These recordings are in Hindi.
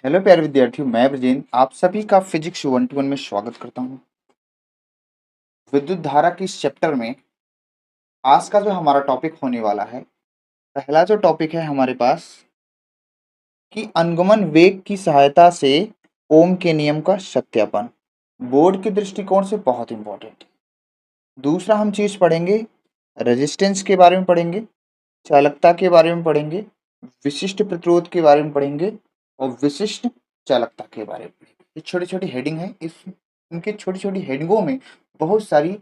हेलो प्यारे विद्यार्थियों, मैं ब्रजेन आप सभी का फिजिक्स 121 में स्वागत करता हूँ। विद्युत धारा के इस चैप्टर में आज का जो हमारा टॉपिक होने वाला है, पहला जो टॉपिक है हमारे पास कि अनुगमन वेग की सहायता से ओम के नियम का सत्यापन। बोर्ड के दृष्टिकोण से बहुत इंपॉर्टेंट है। दूसरा हम चीज पढ़ेंगे, रेजिस्टेंस के बारे में पढ़ेंगे, चालकता के बारे में पढ़ेंगे, विशिष्ट प्रतिरोध के बारे में पढ़ेंगे और विशिष्ट चालकता के बारे में पढ़ेंगे। ये छोटी छोटी हेडिंग है, इस इनके छोटी छोटी हेडिंगों में बहुत सारी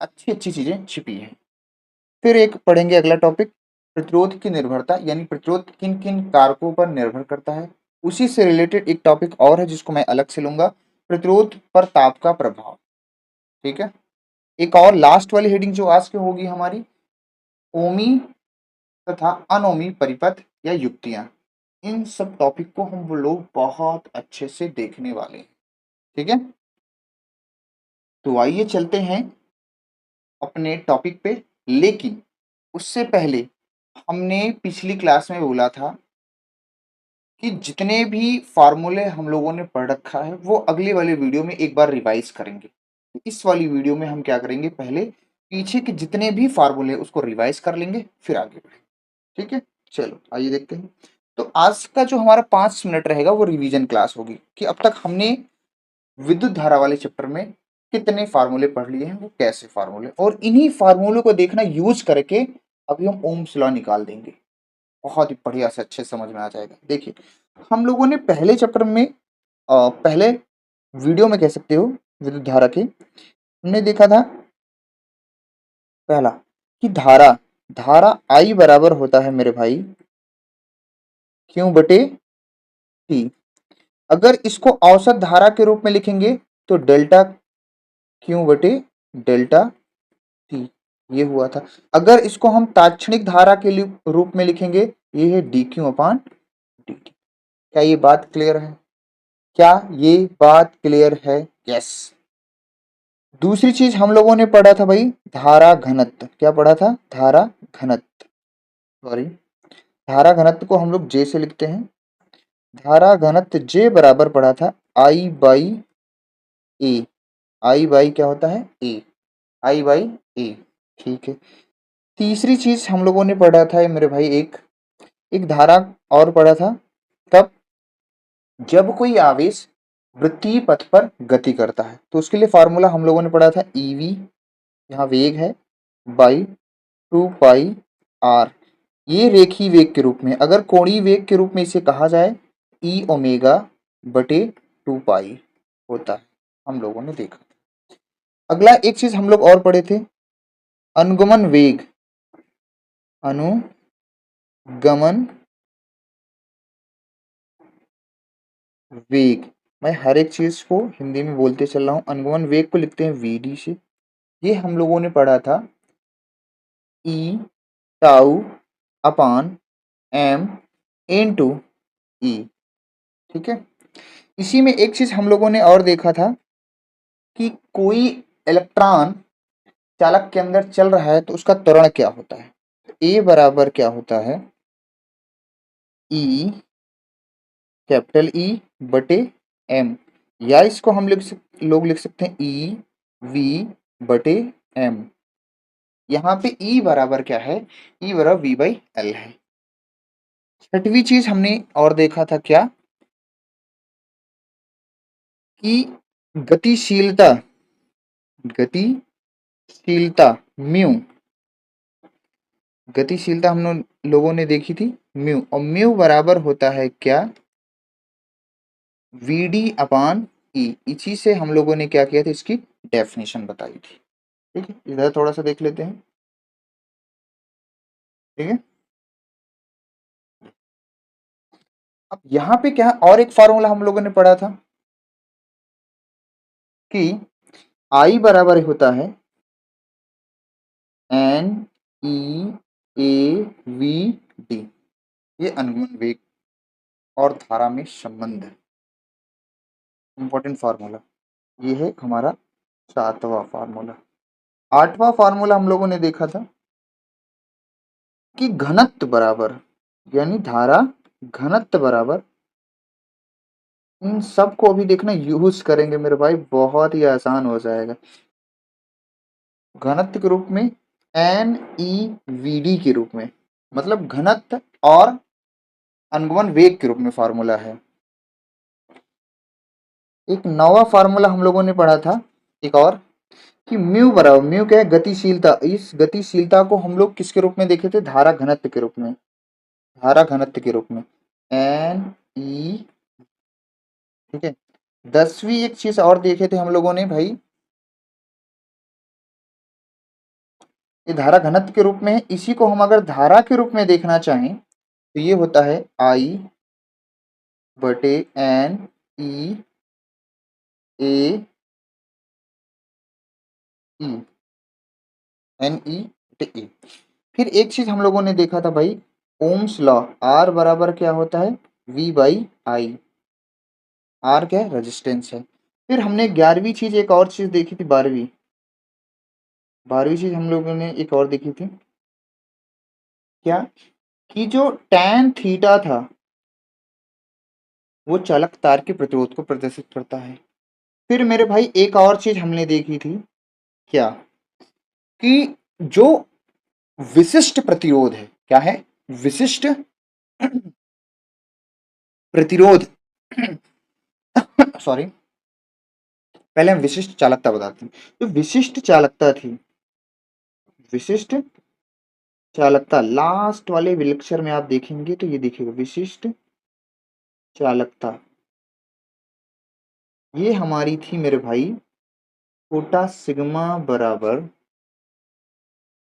अच्छी अच्छी चीजें छिपी हैं। फिर एक पढ़ेंगे अगला टॉपिक, प्रतिरोध की निर्भरता, यानी प्रतिरोध किन किन कारकों पर निर्भर करता है। उसी से रिलेटेड एक टॉपिक और है जिसको मैं अलग से लूंगा, प्रतिरोध पर ताप का प्रभाव। ठीक है। एक और लास्ट वाली हेडिंग जो आज की होगी हमारी, ओमी तथा अनोमी परिपथ या युक्तियां। इन सब टॉपिक को हम लोग बहुत अच्छे से देखने वाले हैं। ठीक है, तो आइए चलते हैं अपने टॉपिक पे। लेकिन उससे पहले हमने पिछली क्लास में बोला था कि जितने भी फार्मूले हम लोगों ने पढ़ रखा है वो अगले वाले वीडियो में एक बार रिवाइज करेंगे। तो इस वाली वीडियो में हम क्या करेंगे, पहले पीछे के जितने भी फार्मूले उसको रिवाइज कर लेंगे, फिर आगे बढ़ेंगे। ठीक है, चलो आइए देखते हैं। तो आज का जो हमारा 5 मिनट रहेगा वो रिवीजन क्लास होगी कि अब तक हमने विद्युत धारा वाले चैप्टर में कितने फार्मूले पढ़ लिए हैं, वो कैसे फार्मूले, और इन्हीं फार्मूलों को देखना यूज करके अभी हम ओम्स लॉ निकाल देंगे। बहुत ही बढ़िया से अच्छे समझ में आ जाएगा। देखिए, हम लोगों ने पहले चैप्टर में पहले वीडियो में कह सकते हो विद्युत धारा के, हमने देखा था पहला कि धारा धारा आई बराबर होता है मेरे भाई क्यू बटे टी। अगर इसको औसत धारा के रूप में लिखेंगे तो डेल्टा क्यू बटे डेल्टा टी, ये हुआ था। अगर इसको हम तात्क्षणिक धारा के रूप में लिखेंगे, ये है डी क्यू अपान डी टी। क्या ये बात क्लियर है? क्या ये बात क्लियर है? यस। दूसरी चीज हम लोगों ने पढ़ा था भाई, धारा घनत्व। क्या पढ़ा था? धारा घनत्व, सॉरी, धारा घनत्व को हम लोग जे से लिखते हैं। धारा घनत्व जे बराबर पढ़ा था आई बाई ए। आई बाई क्या होता है? ए। आई बाई ए। ठीक है। तीसरी चीज हम लोगों ने पढ़ा था मेरे भाई, एक एक धारा और पढ़ा था, तब जब कोई आवेश वृत्तीय पथ पर गति करता है तो उसके लिए फॉर्मूला हम लोगों ने पढ़ा था ईवी, यहाँ वेग है, बाई 2 पाई आर। ये रेखीय वेग के रूप में, अगर कोणीय वेग के रूप में इसे कहा जाए, ई ओमेगा बटे 2 पाई होता है, हम लोगों ने देखा। अगला एक चीज हम लोग और पढ़े थे, अनुगमन वेग। अनुगमन वेग, मैं हर एक चीज को हिंदी में बोलते चल रहा हूँ। अनुगमन वेग को लिखते हैं वीडी से। ये हम लोगों ने पढ़ा था ई टाउ अपान एम इनटू ई। ठीक है। इसी में एक चीज हम लोगों ने और देखा था कि कोई इलेक्ट्रॉन चालक के अंदर चल रहा है तो उसका त्वरण क्या होता है। ए बराबर क्या होता है? ई, कैपिटल ई बटे एम, या इसको हम लोग लिख सकते हैं ई वी बटे एम। यहाँ पे ई बराबर क्या है? ई बराबर वी बाई एल है। छठवीं चीज हमने और देखा था क्या, कि गतिशीलता, गतिशीलता म्यू, गतिशीलता हम लोगों ने देखी थी म्यू, और म्यू बराबर होता है क्या? वी डी अपान ई। इसी से हम लोगों ने क्या किया था, इसकी डेफिनेशन बताई थी। ठीक है, इधर थोड़ा सा देख लेते हैं। ठीक है, अब यहाँ पे क्या और एक फॉर्मूला हम लोगों ने पढ़ा था कि आई बराबर होता है n e A v d. ये अनुगमन वेग और धारा में संबंध है, इंपॉर्टेंट फार्मूला। ये है हमारा 7वां फार्मूला। 8वां फार्मूला हम लोगों ने देखा था कि घनत्व बराबर, यानी धारा घनत्व बराबर इन सब को अभी देखना यूज करेंगे मेरे भाई, बहुत ही आसान हो जाएगा। घनत्व के रूप में, NeVd के रूप में, मतलब घनत्व और अनुगमन वेग के रूप में फार्मूला है। एक नवा फार्मूला हम लोगों ने पढ़ा था एक और, कि म्यू बराबर, म्यू क्या है, गतिशीलता। इस गतिशीलता को हम लोग किसके रूप में देखे थे, धारा घनत्व के रूप में, धारा घनत्व के रूप में, Ne। ठीक है। 10वीं एक चीज और देखे थे हम लोगों ने भाई, ये धारा घनत्व के रूप में है, इसी को हम अगर धारा के रूप में देखना चाहें तो ये होता है I/N E फिर एक चीज हम लोगों ने देखा था भाई, ओम्स लॉ, R बराबर क्या होता है, V/I। R क्या है, रेजिस्टेंस है। फिर हमने 11वीं चीज, एक और चीज देखी थी, 12वीं, 12वीं चीज हम लोगों ने एक और देखी थी, क्या, कि जो tan थीटा था वो चालक तार के प्रतिरोध को प्रदर्शित करता है। फिर मेरे भाई एक और चीज हमने देखी थी, क्या, कि जो विशिष्ट प्रतिरोध है, क्या है, विशिष्ट प्रतिरोध सॉरी, पहले हम विशिष्ट चालकता बताते हैं। जो विशिष्ट चालकता थी, विशिष्ट चालकता लास्ट वाले लेक्चर में आप देखेंगे तो ये देखिएगा, विशिष्ट चालकता, ये हमारी थी मेरे भाई, छोटा सिग्मा बराबर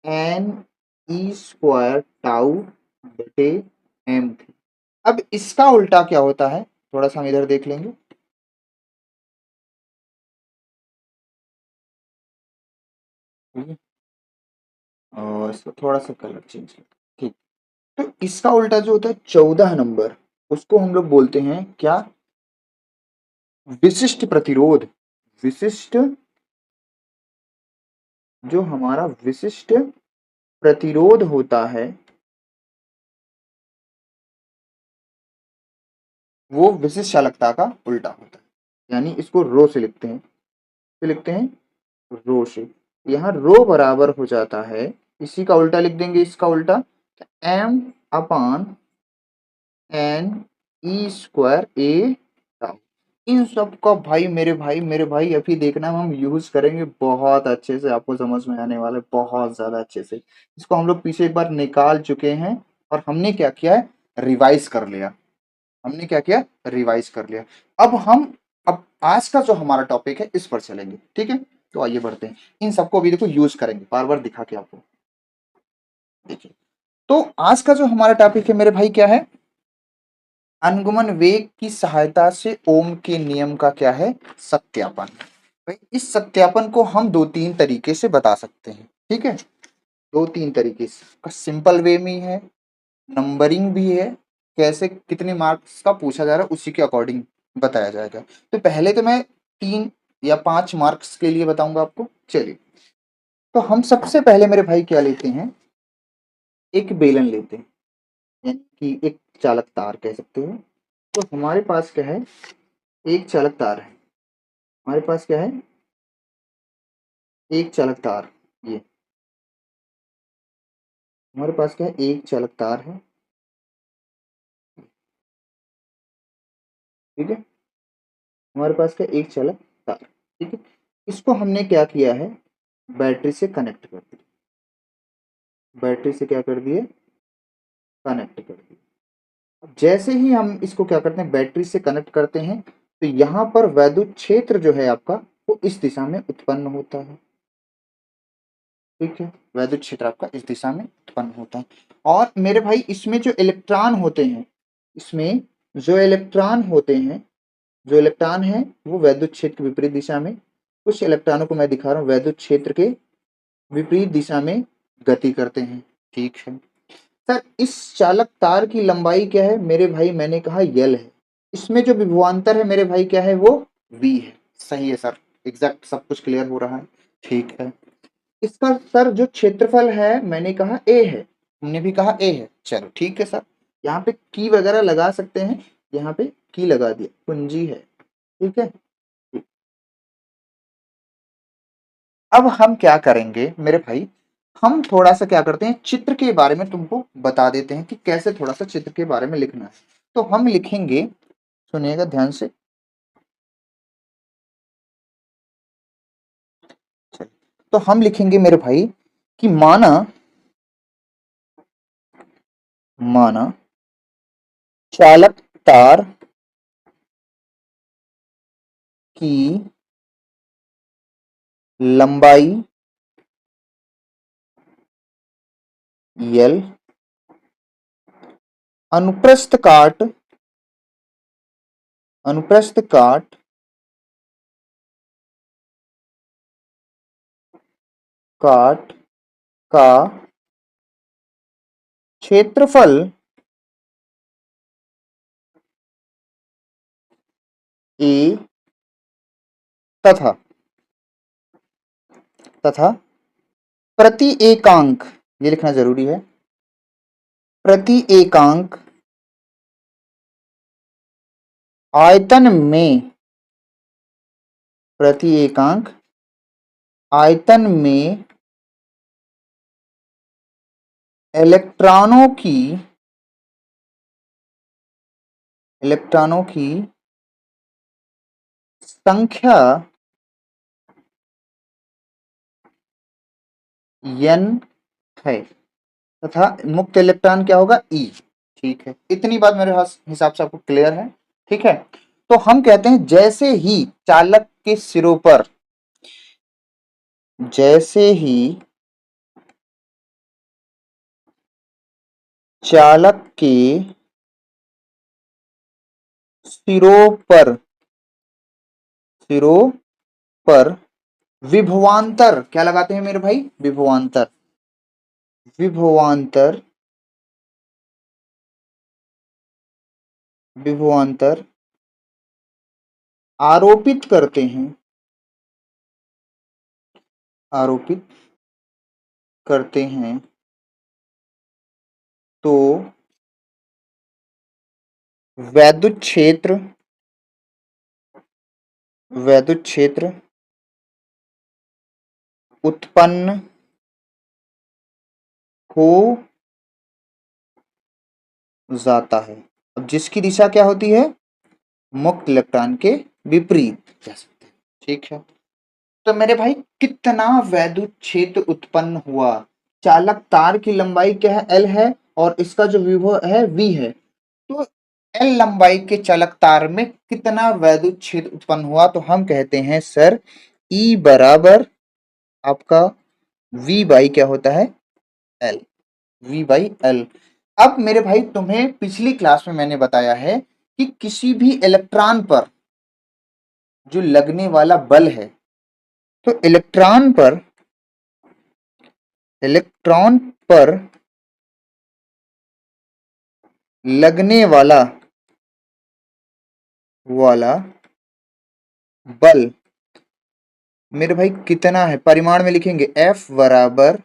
N e² टाउ बटे m थी। अब इसका उल्टा क्या होता है, थोड़ा सा हम इधर देख लेंगे। ठीक है, और इसको थोड़ा सा कलर चेंज कर, ठीक। तो इसका उल्टा जो होता है 14 नंबर, उसको हम लोग बोलते हैं क्या, विशिष्ट प्रतिरोध। विशिष्ट, जो हमारा विशिष्ट प्रतिरोध होता है वो विशिष्ट चालकता का उल्टा होता है, यानी इसको रो से लिखते हैं, तो लिखते हैं रो से। यहाँ रो बराबर हो जाता है, इसी का उल्टा लिख देंगे, इसका उल्टा M/N e² A। इन सब का भाई मेरे भाई अभी देखना हम यूज करेंगे बहुत अच्छे से, आपको समझ में आने वाला है बहुत ज्यादा अच्छे से। इसको हम लोग पीछे एक बार निकाल चुके हैं और हमने क्या किया है, रिवाइज कर लिया। हमने क्या किया, रिवाइज कर लिया। अब हम, अब आज का जो हमारा टॉपिक है इस पर चलेंगे, ठीक है। तो आइए बढ़ते हैं, इन सबको अभी देखो यूज करेंगे, बार बार दिखा के आपको। देखिए, तो आज का जो हमारा टॉपिक है मेरे भाई क्या है, अनुगमन वेग की सहायता से ओम के नियम का क्या है, सत्यापन। भाई इस सत्यापन को हम दो तीन तरीके से बता सकते हैं, ठीक है, दो तीन तरीके से, का सिंपल वे में है, नंबरिंग भी है, कैसे कितने मार्क्स का पूछा जा रहा है उसी के अकॉर्डिंग बताया जाएगा। तो पहले तो मैं 3 या 5 मार्क्स के लिए बताऊंगा आपको। चलिए, तो हम सबसे पहले मेरे भाई क्या लेते हैं, एक बेलन लेते हैं, यानी कि एक चालक तार कह सकते हो। तो हमारे पास क्या है, एक चालक तार है, हमारे पास क्या है, एक चालक तार, ये हमारे पास क्या है, एक चालक तार है, ठीक है, हमारे पास क्या, एक चालक तार, ठीक है। इसको हमने क्या किया है, बैटरी से कनेक्ट कर दिया, बैटरी से क्या कर दिए, कनेक्ट कर दिया। अब जैसे ही हम इसको क्या करते हैं, बैटरी से कनेक्ट करते हैं, तो यहाँ पर वैद्युत क्षेत्र जो है आपका, वो इस दिशा में उत्पन्न होता है, ठीक है, वैद्युत क्षेत्र आपका इस दिशा में उत्पन्न होता है। और मेरे भाई इसमें जो इलेक्ट्रॉन होते हैं, इसमें जो इलेक्ट्रॉन होते हैं, जो इलेक्ट्रॉन है वो वैद्युत क्षेत्र के विपरीत दिशा में, कुछ इलेक्ट्रॉनों को मैं दिखा रहा हूँ वैद्युत क्षेत्र के विपरीत दिशा में गति करते हैं, ठीक है। सर इस चालक तार की लंबाई क्या है मेरे भाई, मैंने कहा यल है। इसमें जो विभवांतर है मेरे भाई क्या है, वो V है। सही है सर, एग्जैक्ट सब कुछ क्लियर हो रहा है, ठीक है। इसका सर जो क्षेत्रफल है मैंने कहा A है, हमने भी कहा A है, चलो ठीक है सर। यहाँ पे की वगैरह लगा सकते हैं, यहाँ पे की लगा दिया, कुंजी है, ठीक है। अब हम क्या करेंगे मेरे भाई, हम थोड़ा सा क्या करते हैं, चित्र के बारे में तुमको बता देते हैं कि कैसे थोड़ा सा चित्र के बारे में लिखना है। तो हम लिखेंगे, सुनिएगा ध्यान से। चलिए, तो हम लिखेंगे मेरे भाई कि माना, माना चालक तार की लंबाई L, अनुप्रस्थ काट, अनुप्रस्थ काट काट का क्षेत्रफल A तथा तथा प्रति एकांक, ये लिखना जरूरी है, प्रति एकांक आयतन में, प्रति एकांक आयतन में इलेक्ट्रॉनों की, इलेक्ट्रॉनों की संख्या n है तथा मुक्त इलेक्ट्रॉन क्या होगा, E। ठीक है, इतनी बात मेरे हिसाब से आपको क्लियर है, ठीक है। तो हम कहते हैं जैसे ही चालक के सिरों पर, जैसे ही चालक के सिरों पर, सिरों पर विभवांतर क्या लगाते हैं मेरे भाई, विभवांतर, विभवांतर, विभवांतर आरोपित करते हैं, आरोपित करते हैं, तो वैद्युत क्षेत्र, वैद्युत क्षेत्र उत्पन्न हो जाता है। अब जिसकी दिशा क्या होती है, मुक्त इलेक्ट्रॉन के विपरीत कह सकते हैं, ठीक है। तो मेरे भाई कितना वैद्युत क्षेत्र उत्पन्न हुआ, चालक तार की लंबाई क्या है, L है, और इसका जो विभव है V है। तो L लंबाई के चालक तार में कितना वैद्युत क्षेत्र उत्पन्न हुआ, तो हम कहते हैं सर E बराबर आपका V बाई क्या होता है, L, V बाई L। अब मेरे भाई तुम्हें पिछली क्लास में मैंने बताया है कि किसी भी इलेक्ट्रॉन पर जो लगने वाला बल है, तो इलेक्ट्रॉन पर, इलेक्ट्रॉन पर लगने वाला, वाला बल मेरे भाई कितना है, परिमाण में लिखेंगे F बराबर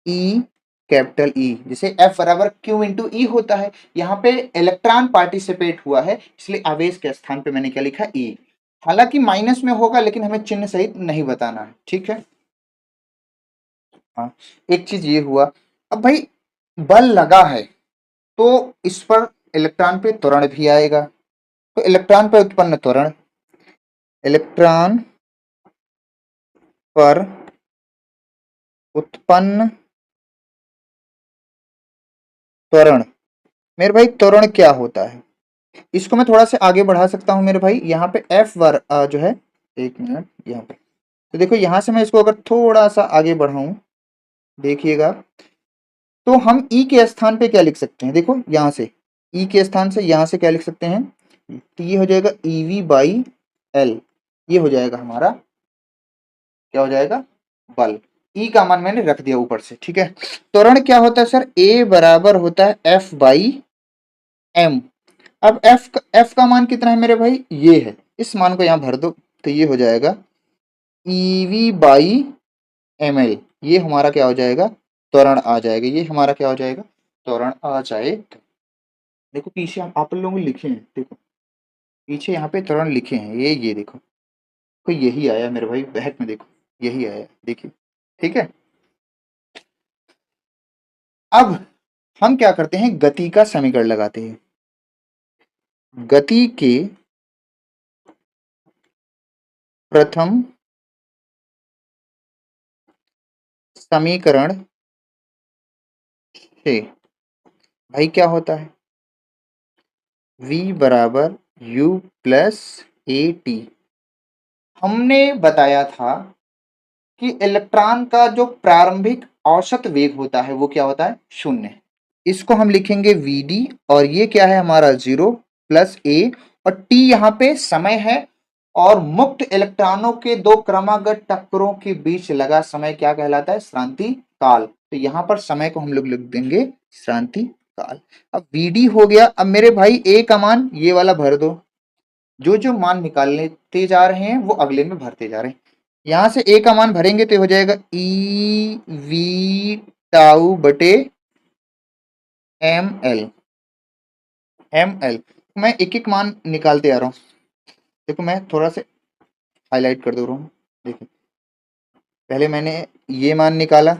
E, कैपिटल E, जिसे F बराबर Q इंटू E होता है। यहाँ पे इलेक्ट्रॉन पार्टिसिपेट हुआ है, इसलिए आवेश के स्थान पे मैंने क्या लिखा, E। हालांकि माइनस में होगा, लेकिन हमें चिन्ह सहित नहीं बताना है, ठीक है। हाँ, एक चीज ये हुआ। अब भाई बल लगा है, तो इस पर इलेक्ट्रॉन पे त्वरण भी आएगा, तो इलेक्ट्रॉन पर उत्पन्न त्वरण, इलेक्ट्रॉन पर उत्पन्न त्वरण, मेरे भाई त्वरण क्या होता है, इसको मैं थोड़ा सा आगे बढ़ा सकता हूं मेरे भाई। यहाँ पे F वर जो है, एक मिनट यहाँ पे, तो देखो यहाँ से मैं इसको अगर थोड़ा सा आगे बढ़ाऊं, देखिएगा, तो हम E के स्थान पे क्या लिख सकते हैं, देखो यहाँ से E के स्थान से यहाँ से क्या लिख सकते हैं, तो ये हो जाएगा EV बाई L, ये हो जाएगा हमारा, क्या हो जाएगा, बल। E का मान मैंने रख दिया ऊपर से, ठीक है। त्वरण क्या होता है सर, A बराबर होता है F बाई M। अब F का मान कितना है मेरे भाई, ये है, इस मान को यहाँ भर दो, तो ये हो जाएगा EV बाई ML, ये हमारा क्या हो जाएगा, त्वरण आ जाएगा, ये हमारा क्या हो जाएगा, त्वरण आ जाएगा। देखो पीछे आप लोगों ने लिखे हैं, देखो पीछे यहाँ पे तुरंत लिखे हैं, ये देखो, तो यही आया मेरे भाई बैक में, देखो यही आया, देखिए। ठीक है, अब हम क्या करते हैं, गति का समीकरण लगाते हैं। गति के प्रथम समीकरण से भाई क्या होता है, v बराबर u प्लस ए टी। हमने बताया था कि इलेक्ट्रॉन का जो प्रारंभिक औसत वेग होता है वो क्या होता है, शून्य। इसको हम लिखेंगे vd, और ये क्या है हमारा 0 प्लस ए, और t यहाँ पे समय है, और मुक्त इलेक्ट्रॉनों के दो क्रमागत टक्करों के बीच लगा समय क्या कहलाता है, श्रांति काल। तो यहाँ पर समय को हम लोग लिख देंगे श्रांति काल। अब vd हो गया। अब मेरे भाई a का मान ये वाला भर दो, जो जो मान निकालते जा रहे हैं वो अगले में भरते जा रहे हैं। यहां से a का मान भरेंगे तो हो जाएगा ई वी टाउ बटे एम एल। मैं एक एक मान निकालते आ रहा हूँ, देखो मैं थोड़ा सा हाईलाइट कर दे रहा हूँ। देखो पहले मैंने ये मान निकाला,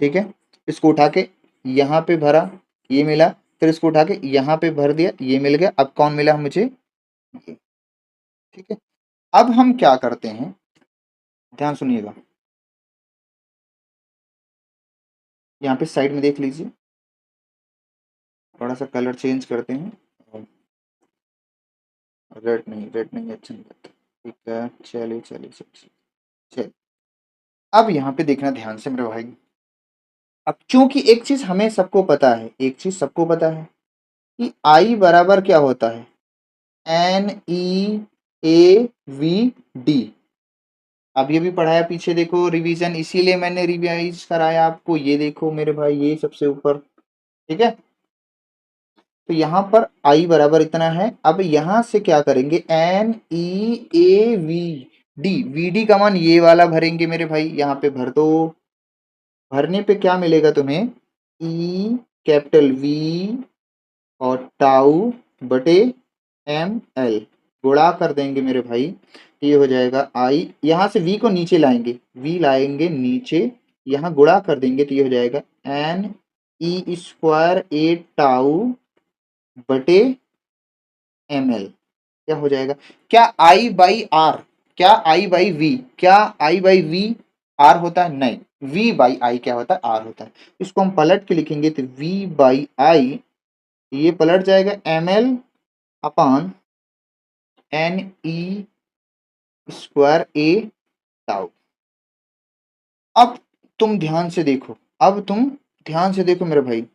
ठीक है, इसको उठा के यहाँ पे भरा, ये मिला, फिर इसको उठा के यहाँ पे भर दिया, ये मिल गया। अब कौन मिला मुझे, ये। ठीक है, अब हम क्या करते हैं, ध्यान सुनिएगा, यहाँ पे साइड में देख लीजिए, थोड़ा सा कलर चेंज करते हैं। रेड नहीं अच्छा नहीं लगता। ठीक है, चलिए चलिए चलिए चलिए। अब यहाँ पे देखना ध्यान से मेरे भाई। अब चूंकि एक चीज हमें सबको पता है, एक चीज सबको पता है कि आई बराबर क्या होता है, n e A v d. अब ये भी पढ़ाया पीछे, देखो रिवीजन, इसीलिए मैंने रिवाइज कराया आपको। ये देखो मेरे भाई, ये सबसे ऊपर, ठीक है। तो यहाँ पर आई बराबर इतना है। अब यहाँ से क्या करेंगे, n e A v d, v d का मान ये वाला भरेंगे मेरे भाई, यहाँ पे भर दो। भरने पे क्या मिलेगा तुम्हें, ई कैपिटल वी और टाउ बटे एम एल, गुणा कर देंगे मेरे भाई, ये हो जाएगा आई। यहाँ से वी को नीचे लाएंगे, वी लाएंगे नीचे, यहाँ गुणा कर देंगे तो ये हो जाएगा N E square A tau बटे एम एल। क्या हो जाएगा, क्या आई बाई आर, क्या आई बाई वी, क्या आई बाई वी आर होता है, नहीं, वी बाई आई क्या होता है, आर होता है। इसको हम पलट के लिखेंगे तो वी बाई आई, ये पलट जाएगा M L upon N E square A tau. अब तुम ध्यान से देखो, अब तुम ध्यान से देखो मेरे भाई,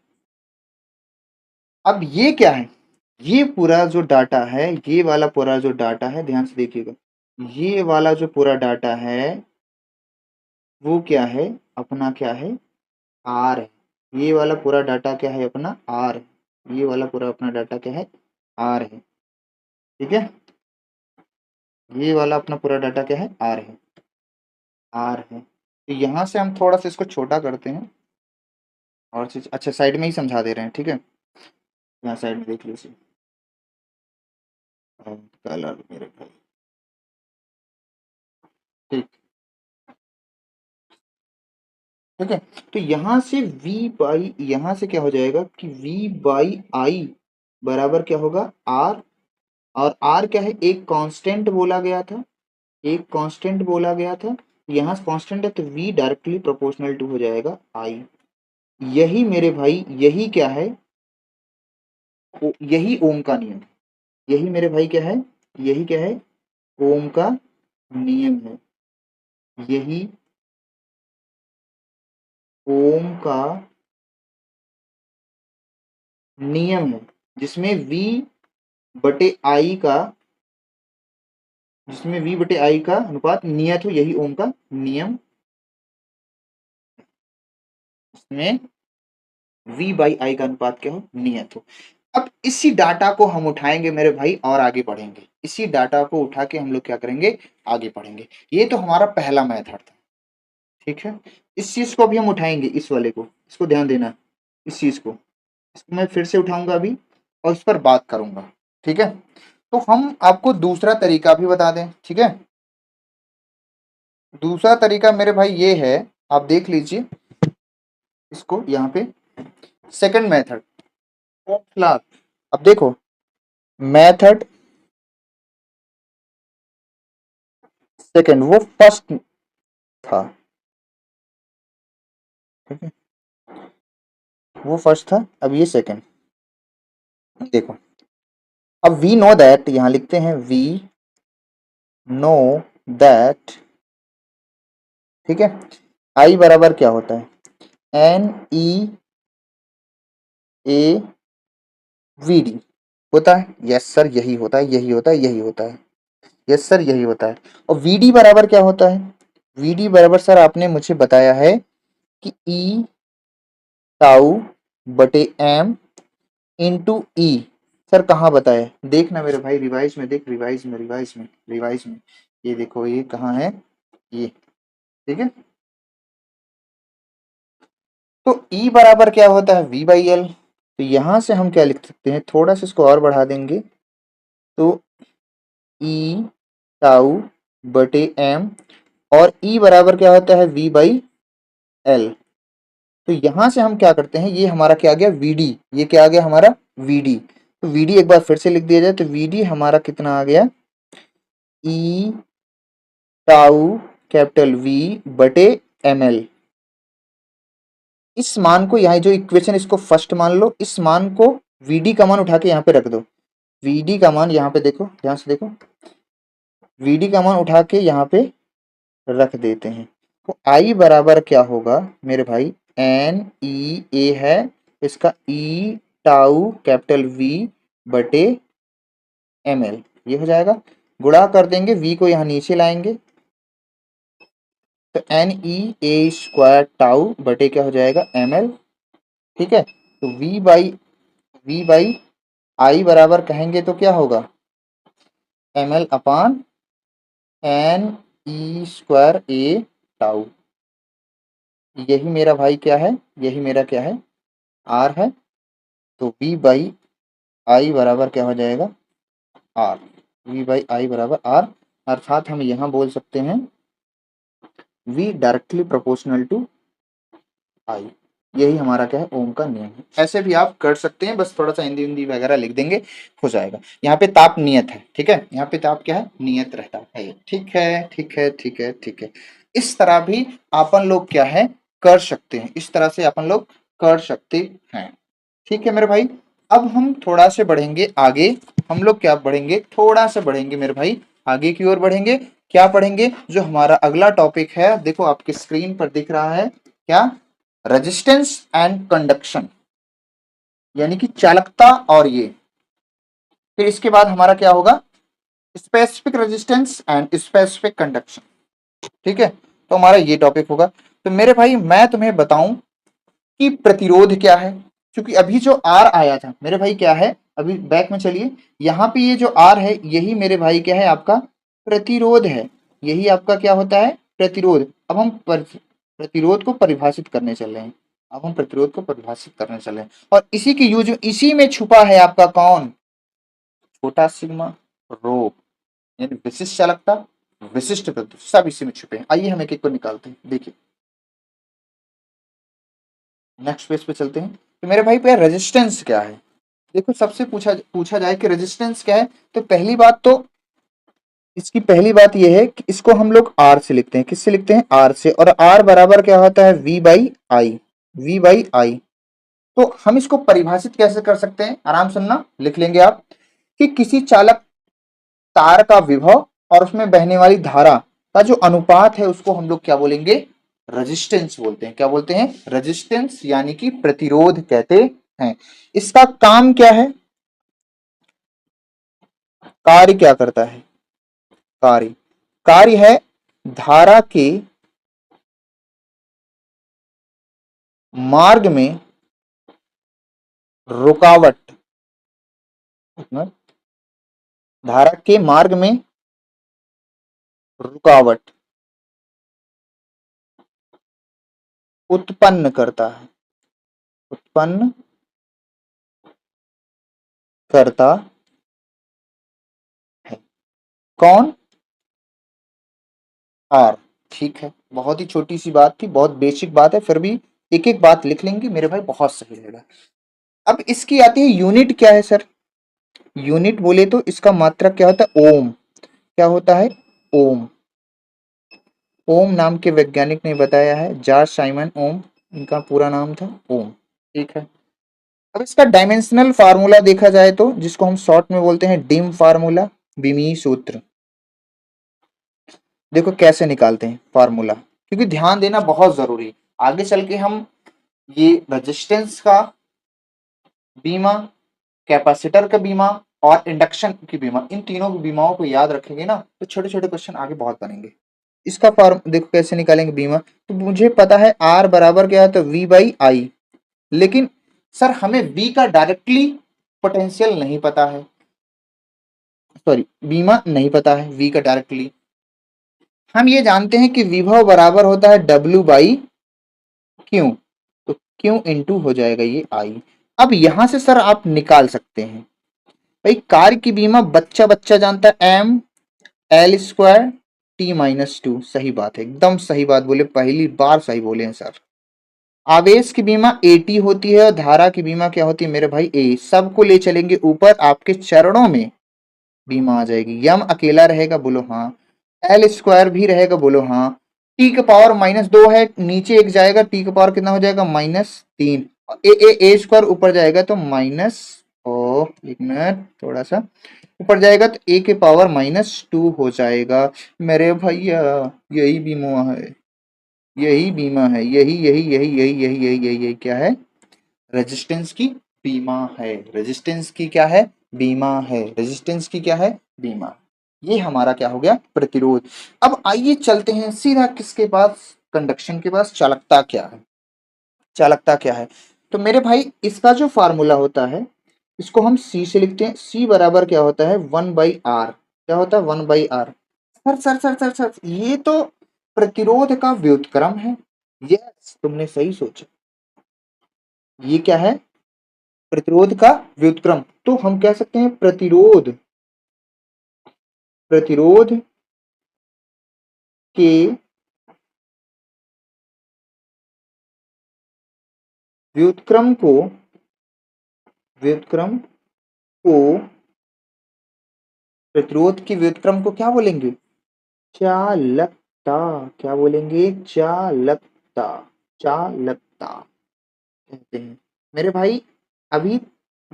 अब ये क्या है, ये पूरा जो डाटा है, ये वाला पूरा जो डाटा है, ध्यान से देखिएगा, ये वाला जो पूरा डाटा है वो क्या है, अपना क्या है, आर है। ये वाला पूरा डाटा क्या है, अपना आर है। ये वाला पूरा अपना डाटा क्या है, आर है। ठीक है, ये वाला अपना पूरा डाटा क्या है, आर है, आर है। तो यहाँ से हम थोड़ा सा इसको छोटा करते हैं और चीज, अच्छा साइड में ही समझा दे रहे हैं, ठीक है। यहाँ साइड में देख लीजिए, कलर मेरे भाई, ठीक, ठीक है। तो यहाँ से v बाई, यहाँ से क्या हो जाएगा कि v बाई आई बराबर क्या होगा, r, और r क्या है, एक कांस्टेंट बोला गया था, एक कांस्टेंट बोला गया था। यहाँ कांस्टेंट है तो v डायरेक्टली प्रोपोर्शनल टू हो जाएगा i। यही मेरे भाई, यही क्या है, यही ओम का नियम, यही मेरे भाई क्या है, यही क्या है, ओम का नियम है। यही ओम का नियम है, जिसमें v बटे आई का, जिसमें v बटे आई का अनुपात नियत हो, यही ओम का नियम। इसमें v बाई आई का अनुपात क्या हो, नियत हो। अब इसी डाटा को हम उठाएंगे मेरे भाई और आगे बढ़ेंगे। इसी डाटा को उठा के हम लोग क्या करेंगे, आगे बढ़ेंगे। ये तो हमारा पहला मेथड था, ठीक है। इस चीज को अभी हम उठाएंगे, इस वाले को, इसको ध्यान देना, इस चीज को, इसको मैं फिर से उठाऊंगा अभी। और इस पर बात करूंगा। ठीक है, तो हम आपको दूसरा तरीका भी बता दें। ठीक है, दूसरा तरीका मेरे भाई ये है, आप देख लीजिए इसको यहाँ पे, सेकंड मेथड। अब देखो, मेथड सेकंड, वो फर्स्ट था। ठीक है, वो फर्स्ट था, अब ये सेकंड। देखो, अब वी नो दैट, यहां लिखते हैं वी नो दैट। ठीक है, आई बराबर क्या होता है, n e A v d होता है। यस सर, यही होता है, यही होता है, यही होता है। यस सर, यही होता है। और वी डी बराबर क्या होता है, वी डी बराबर सर आपने मुझे बताया है कि ई टाउ बटे एम इंटू ई। सर कहाँ बताया, देखना मेरे भाई, रिवाइज में देख, रिवाइज में, रिवाइज में, ये देखो, ये कहाँ है, ये। ठीक है, तो E बराबर क्या होता है, V बाई एल। तो यहां से हम क्या लिख सकते हैं, थोड़ा सा इसको और बढ़ा देंगे, तो E टाउ बटे एम, और E बराबर क्या होता है, V बाई एल। तो यहां से हम क्या करते हैं, ये हमारा क्या आ गया, VD, ये क्या आ गया हमारा, VD। तो VD एक बार फिर से लिख दिया जाए, तो VD हमारा कितना आ गया, E टाउ कैपिटल V बटे ML। इस मान को, यहाँ जो इक्वेशन, इसको फर्स्ट मान लो, इस मान को VD का मान उठा के यहाँ पे रख दो। VD का मान यहाँ पे देखो, ध्यान से देखो, VD का मान उठा के यहाँ पे रख देते हैं। तो I बराबर क्या होगा मेरे भाई, एन ई ए है, इसका ई टाउ कैपिटल V बटे ML, ये हो जाएगा। गुणा कर देंगे, V को यहाँ नीचे लाएंगे, तो एन ई ए स्क्वायर टाउ बटे क्या हो जाएगा, ML। ठीक है, तो V बाई आई बराबर कहेंगे तो क्या होगा, ML upon N E square A tau. यही मेरा भाई क्या है, यही मेरा क्या है, आर है। तो V बाई आई बराबर क्या हो जाएगा, आर। V बाई आई बराबर आर, अर्थात हम यहाँ बोल सकते हैं V डायरेक्टली प्रोपोर्शनल टू आई। यही हमारा क्या है, ओम का नियम है। ऐसे भी आप कर सकते हैं, बस थोड़ा सा हिंदी हिंदी वगैरह लिख देंगे, हो जाएगा। यहाँ पे ताप नियत है। ठीक है, यहाँ पे ताप क्या है, नियत रहता है। ठीक है, ठीक है, ठीक है, ठीक है। इस तरह भी अपन लोग क्या है, कर सकते हैं, इस तरह से अपन लोग कर सकते हैं। ठीक है मेरे भाई, अब हम थोड़ा से बढ़ेंगे आगे। हम लोग क्या बढ़ेंगे, थोड़ा सा बढ़ेंगे मेरे भाई, आगे की ओर बढ़ेंगे। क्या पढ़ेंगे, जो हमारा अगला टॉपिक है, देखो आपकी स्क्रीन पर दिख रहा है क्या, रेजिस्टेंस एंड कंडक्शन, यानी कि चालकता। और ये फिर इसके बाद हमारा क्या होगा, specific resistance and specific conduction. ठीक है, तो हमारा ये टॉपिक होगा। तो मेरे भाई मैं तुम्हें बताऊं कि प्रतिरोध क्या है, क्योंकि अभी जो आर आया था मेरे भाई क्या है, अभी बैक में चलिए, यहाँ पे ये जो आर है, यही मेरे भाई क्या है, आपका प्रतिरोध है। यही आपका क्या होता है, प्रतिरोध। अब हम प्रतिरोध को परिभाषित करने चल रहे हैं, अब हम प्रतिरोध को परिभाषित करने चले हैं, और इसी के यूज, इसी में छुपा है आपका कौन, छोटा सिग्मा रो, यानी विशिष्ट चालकता, विशिष्ट विद्युत, सब इसी में छुपे हैं। आइए हम एक एक को निकालते हैं। देखिए, नेक्स्ट पेज पे चलते हैं। तो मेरे भाई पे रेजिस्टेंस क्या है, देखो सबसे पूछा पूछा जाए कि रेजिस्टेंस क्या है, तो पहली बात तो, इसकी पहली बात यह है कि इसको हम लोग आर से लिखते हैं, किससे लिखते हैं, आर से। और आर बराबर क्या होता है, V by I, V by I. तो हम इसको परिभाषित कैसे कर सकते हैं, आराम सुनना, लिख लेंगे आप, कि किसी चालक तार का विभव और उसमें बहने वाली धारा का जो अनुपात है, उसको हम लोग क्या बोलेंगे, रेजिस्टेंस बोलते हैं। क्या बोलते हैं, रेजिस्टेंस, यानी कि प्रतिरोध कहते हैं। इसका काम क्या है, कार्य क्या करता है, कार्य, कार्य है धारा के मार्ग में रुकावट, धारा के मार्ग में रुकावट उत्पन्न करता है, उत्पन्न करता है। कौन? आर। ठीक है, बहुत ही छोटी सी बात थी, बहुत बेसिक बात है, फिर भी एक एक बात लिख लेंगे मेरे भाई, बहुत सही रहेगा। अब इसकी आती है यूनिट क्या है सर? यूनिट बोले तो इसका मात्रक क्या होता है? ओम। क्या होता है? ओम। ओम नाम के वैज्ञानिक ने बताया है, जॉर्ज साइमन ओम इनका पूरा नाम था, ओम। ठीक है। अब इसका डायमेंशनल फार्मूला देखा जाए तो, जिसको हम शॉर्ट में बोलते हैं डिम फार्मूला, बिमी सूत्र। देखो कैसे निकालते हैं फार्मूला, क्योंकि ध्यान देना बहुत जरूरी है। आगे चल के हम ये रेजिस्टेंस का बीमा, कैपेसिटर का बीमा और इंडक्शन की बीमा, इन तीनों की बीमाओं को याद रखेंगे ना, तो छोटे छोटे क्वेश्चन आगे बहुत बनेंगे। इसका फॉर्म देखो कैसे निकालेंगे बीमा। तो मुझे पता है आर बराबर क्या है, तो वी बाई आई। लेकिन सर हमें वी का डायरेक्टली पोटेंशियल नहीं पता है, सॉरी बीमा नहीं पता है वी का डायरेक्टली। हम ये जानते हैं कि विभव बराबर होता है डब्ल्यू बाई क्यू, तो क्यू इंटू हो जाएगा ये आई। अब यहां से सर आप निकाल सकते हैं भाई, कार की बीमा बच्चा बच्चा जानता है, m l square t minus two. सही बात है, एकदम सही बात बोले, पहली बार सही बोले हैं सर। आवेश की बीमा एटी होती है और धारा की बीमा क्या होती है मेरे भाई? ए। सबको ले चलेंगे ऊपर, आपके चरणों में बीमा आ जाएगी। यम अकेला रहेगा, बोलो हाँ। एल स्क्वायर भी रहेगा, बोलो हाँ। टी का पावर माइनस दो है, नीचे एक जाएगा, टी का पावर कितना हो जाएगा? माइनस तीन। ए ए ए स्क्वायर ऊपर जाएगा तो माइनस, ओ एक मिनट थोड़ा सा ऊपर जाएगा तो ए के पावर माइनस टू हो जाएगा मेरे भैया। यही बीमा है, यही बीमा है, यही यही यही यही यही यही यही यही क्या है? रेजिस्टेंस की बीमा है। रेजिस्टेंस की क्या है? बीमा है। रेजिस्टेंस की क्या है? बीमा। ये हमारा क्या हो गया? प्रतिरोध। अब आइए चलते हैं सीधा किसके पास? कंडक्शन के पास। चालकता क्या है? चालकता क्या है? तो मेरे भाई इसका जो फार्मूला होता है, इसको हम सी से लिखते हैं। सी बराबर क्या होता है? One by R. क्या होता है? One by are. सर ये तो प्रतिरोध का व्युत्क्रम है। यस, तुमने सही सोचा, ये क्या है? प्रतिरोध का व्युत्क्रम। तो हम कह सकते हैं प्रतिरोध, प्रतिरोध के व्युत्क्रम को, व्युत्क्रम को, प्रतिरोध के व्युत्क्रम को क्या बोलेंगे? चालकता। क्या बोलेंगे? चालकता। चालकता कहते हैं मेरे भाई। अभी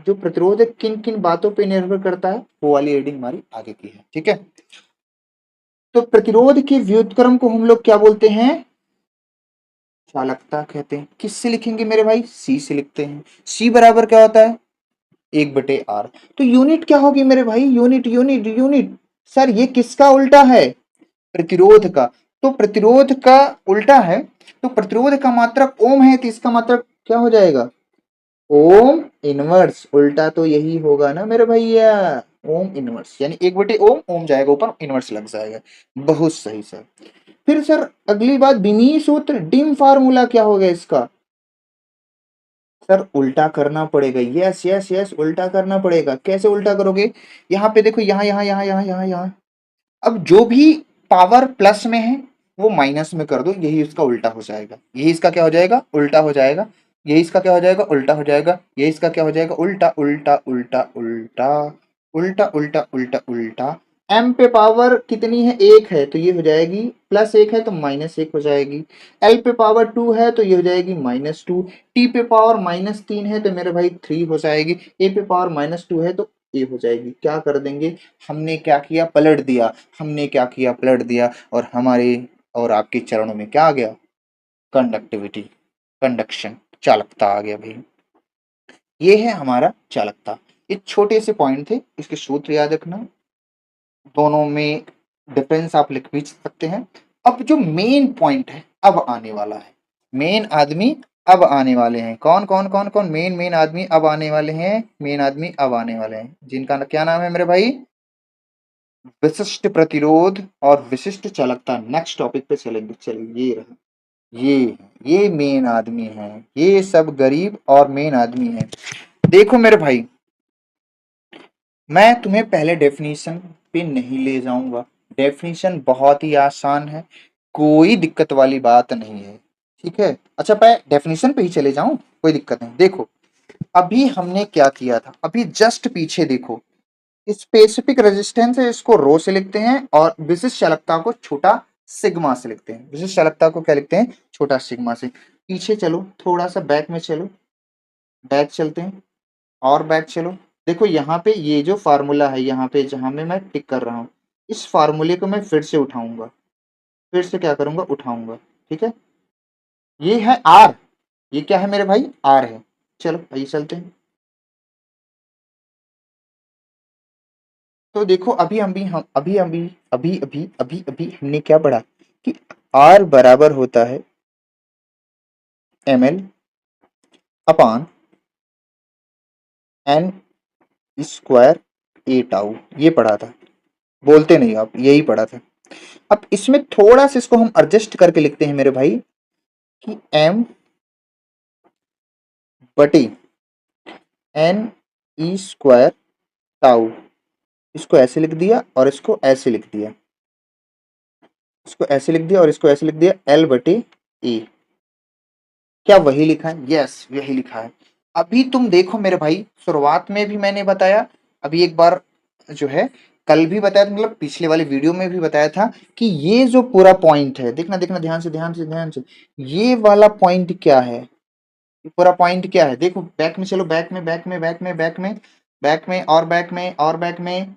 जो प्रतिरोध है किन किन बातों पे निर्भर करता है, वो वाली रीडिंग हमारी आगे की है, ठीक है। तो प्रतिरोध के व्युत्क्रम को हम लोग क्या बोलते हैं? चालकता कहते हैं। किससे लिखेंगे मेरे भाई? सी से लिखते हैं। सी बराबर क्या होता है? एक बटे आर। तो यूनिट क्या होगी मेरे भाई? Unit unit unit. सर ये किसका उल्टा है? प्रतिरोध का। तो प्रतिरोध का उल्टा है, तो प्रतिरोध का मात्रक ओम है, तो इसका मात्रक क्या हो जाएगा? Ohm inverse. उल्टा तो यही होगा ना मेरे भैया, ओम इनवर्स, यानी एक बटे ओम, ओम जाएगा ऊपर, इनवर्स लग जाएगा। बहुत सही सर। फिर सर अगली बात, विमीय सूत्र, डिम फार्मूला क्या होगा इसका? सर उल्टा करना पड़ेगा। यस यस यस, उल्टा करना पड़ेगा। कैसे उल्टा करोगे? यहाँ पे देखो, यहाँ यहाँ यहाँ यहाँ यहाँ यहाँ, अब जो भी पावर प्लस में है वो माइनस में कर दो, यही इसका उल्टा हो जाएगा। यही इसका क्या हो जाएगा? उल्टा हो जाएगा। यही इसका क्या हो जाएगा? उल्टा हो जाएगा। यही इसका क्या हो जाएगा? उल्टा उल्टा उल्टा उल्टा उल्टा उल्टा उल्टा उल्टा। एम पे पावर कितनी है? एक है, तो ये हो जाएगी प्लस एक है तो माइनस एक हो जाएगी। एल पे पावर टू है तो ये हो जाएगी माइनस टू। टी पे पावर माइनस तीन है तो मेरे भाई थ्री हो जाएगी। ए पे पावर माइनस टू है तो ए हो जाएगी। क्या कर देंगे? हमने क्या किया? पलट दिया। हमने क्या किया? पलट दिया। और हमारे और आपके चरणों में क्या आ गया? कंडक्टिविटी, कंडक्शन, चालकता आ गया भाई। ये है हमारा चालकता। ये छोटे से पॉइंट थे, इसके सूत्र याद रखना। दोनों में डिफरेंस आप लिख भी सकते हैं। अब जो मेन पॉइंट है अब आने वाला है, मेन आदमी अब आने वाले हैं। कौन कौन कौन कौन मेन मेन आदमी अब आने वाले हैं? मेन आदमी अब आने वाले हैं, जिनका क्या नाम है मेरे भाई? विशिष्ट प्रतिरोध और विशिष्ट चालकता। नेक्स्ट टॉपिक पे चलेंगे। चलिए ये रहा, ये मेन आदमी है। ये सब गरीब और मेन आदमी है। देखो मेरे भाई, मैं तुम्हें पहले डेफिनेशन पे नहीं ले जाऊंगा। डेफिनेशन बहुत ही आसान है, कोई दिक्कत वाली बात नहीं है। ठीक है, अच्छा मैं डेफिनेशन पे ही चले जाऊं, कोई दिक्कत नहीं। देखो अभी हमने क्या किया था, अभी जस्ट पीछे देखो, स्पेसिफिक रेजिस्टेंस है इसको रो से लिखते हैं और विशिष्ट चालकता को छोटा सिग्मा से लिखते हैं। विशिष्ट चालकता को क्या लिखते हैं, छोटा सिग्मा से। पीछे चलो, थोड़ा सा बैक में चलो, बैक चलते हैं और बैक चलो। देखो यहाँ पे ये जो फार्मूला है, यहाँ पे जहां में मैं टिक कर रहा हूँ, इस फार्मूले को मैं फिर से उठाऊंगा, फिर से क्या करूंगा, उठाऊंगा। ठीक है, ये है आर, ये क्या है मेरे भाई, आर है। चलो आइए चलते हैं। तो देखो अभी हम भी हम अभी अभी अभी अभी अभी अभी हमने क्या पढ़ा कि आर बराबर होता है ml upon N square A tau, ये पढ़ा था, बोलते नहीं आप, यही पढ़ा था। अब इसमें थोड़ा सा इसको हम एडजस्ट करके लिखते हैं मेरे भाई कि m बटी एन ई स्क्वायर टाउ, इसको ऐसे लिख दिया और इसको ऐसे लिख दिया, इसको ऐसे लिख दिया और इसको ऐसे लिख दिया, एल बटे ए। क्या वही लिखा है, यस यही लिखा है। अभी तुम देखो मेरे भाई, शुरुआत में भी मैंने बताया, अभी एक बार जो है कल भी बताया था, मतलब पिछले वाले वीडियो में भी बताया था कि ये जो पूरा पॉइंट है, देखना देखना ध्यान से ध्यान से ध्यान से, ये वाला पॉइंट क्या है, ये पूरा पॉइंट क्या है। देखो बैक में चलो, बैक में बैक में बैक में बैक में बैक में और बैक में और बैक में,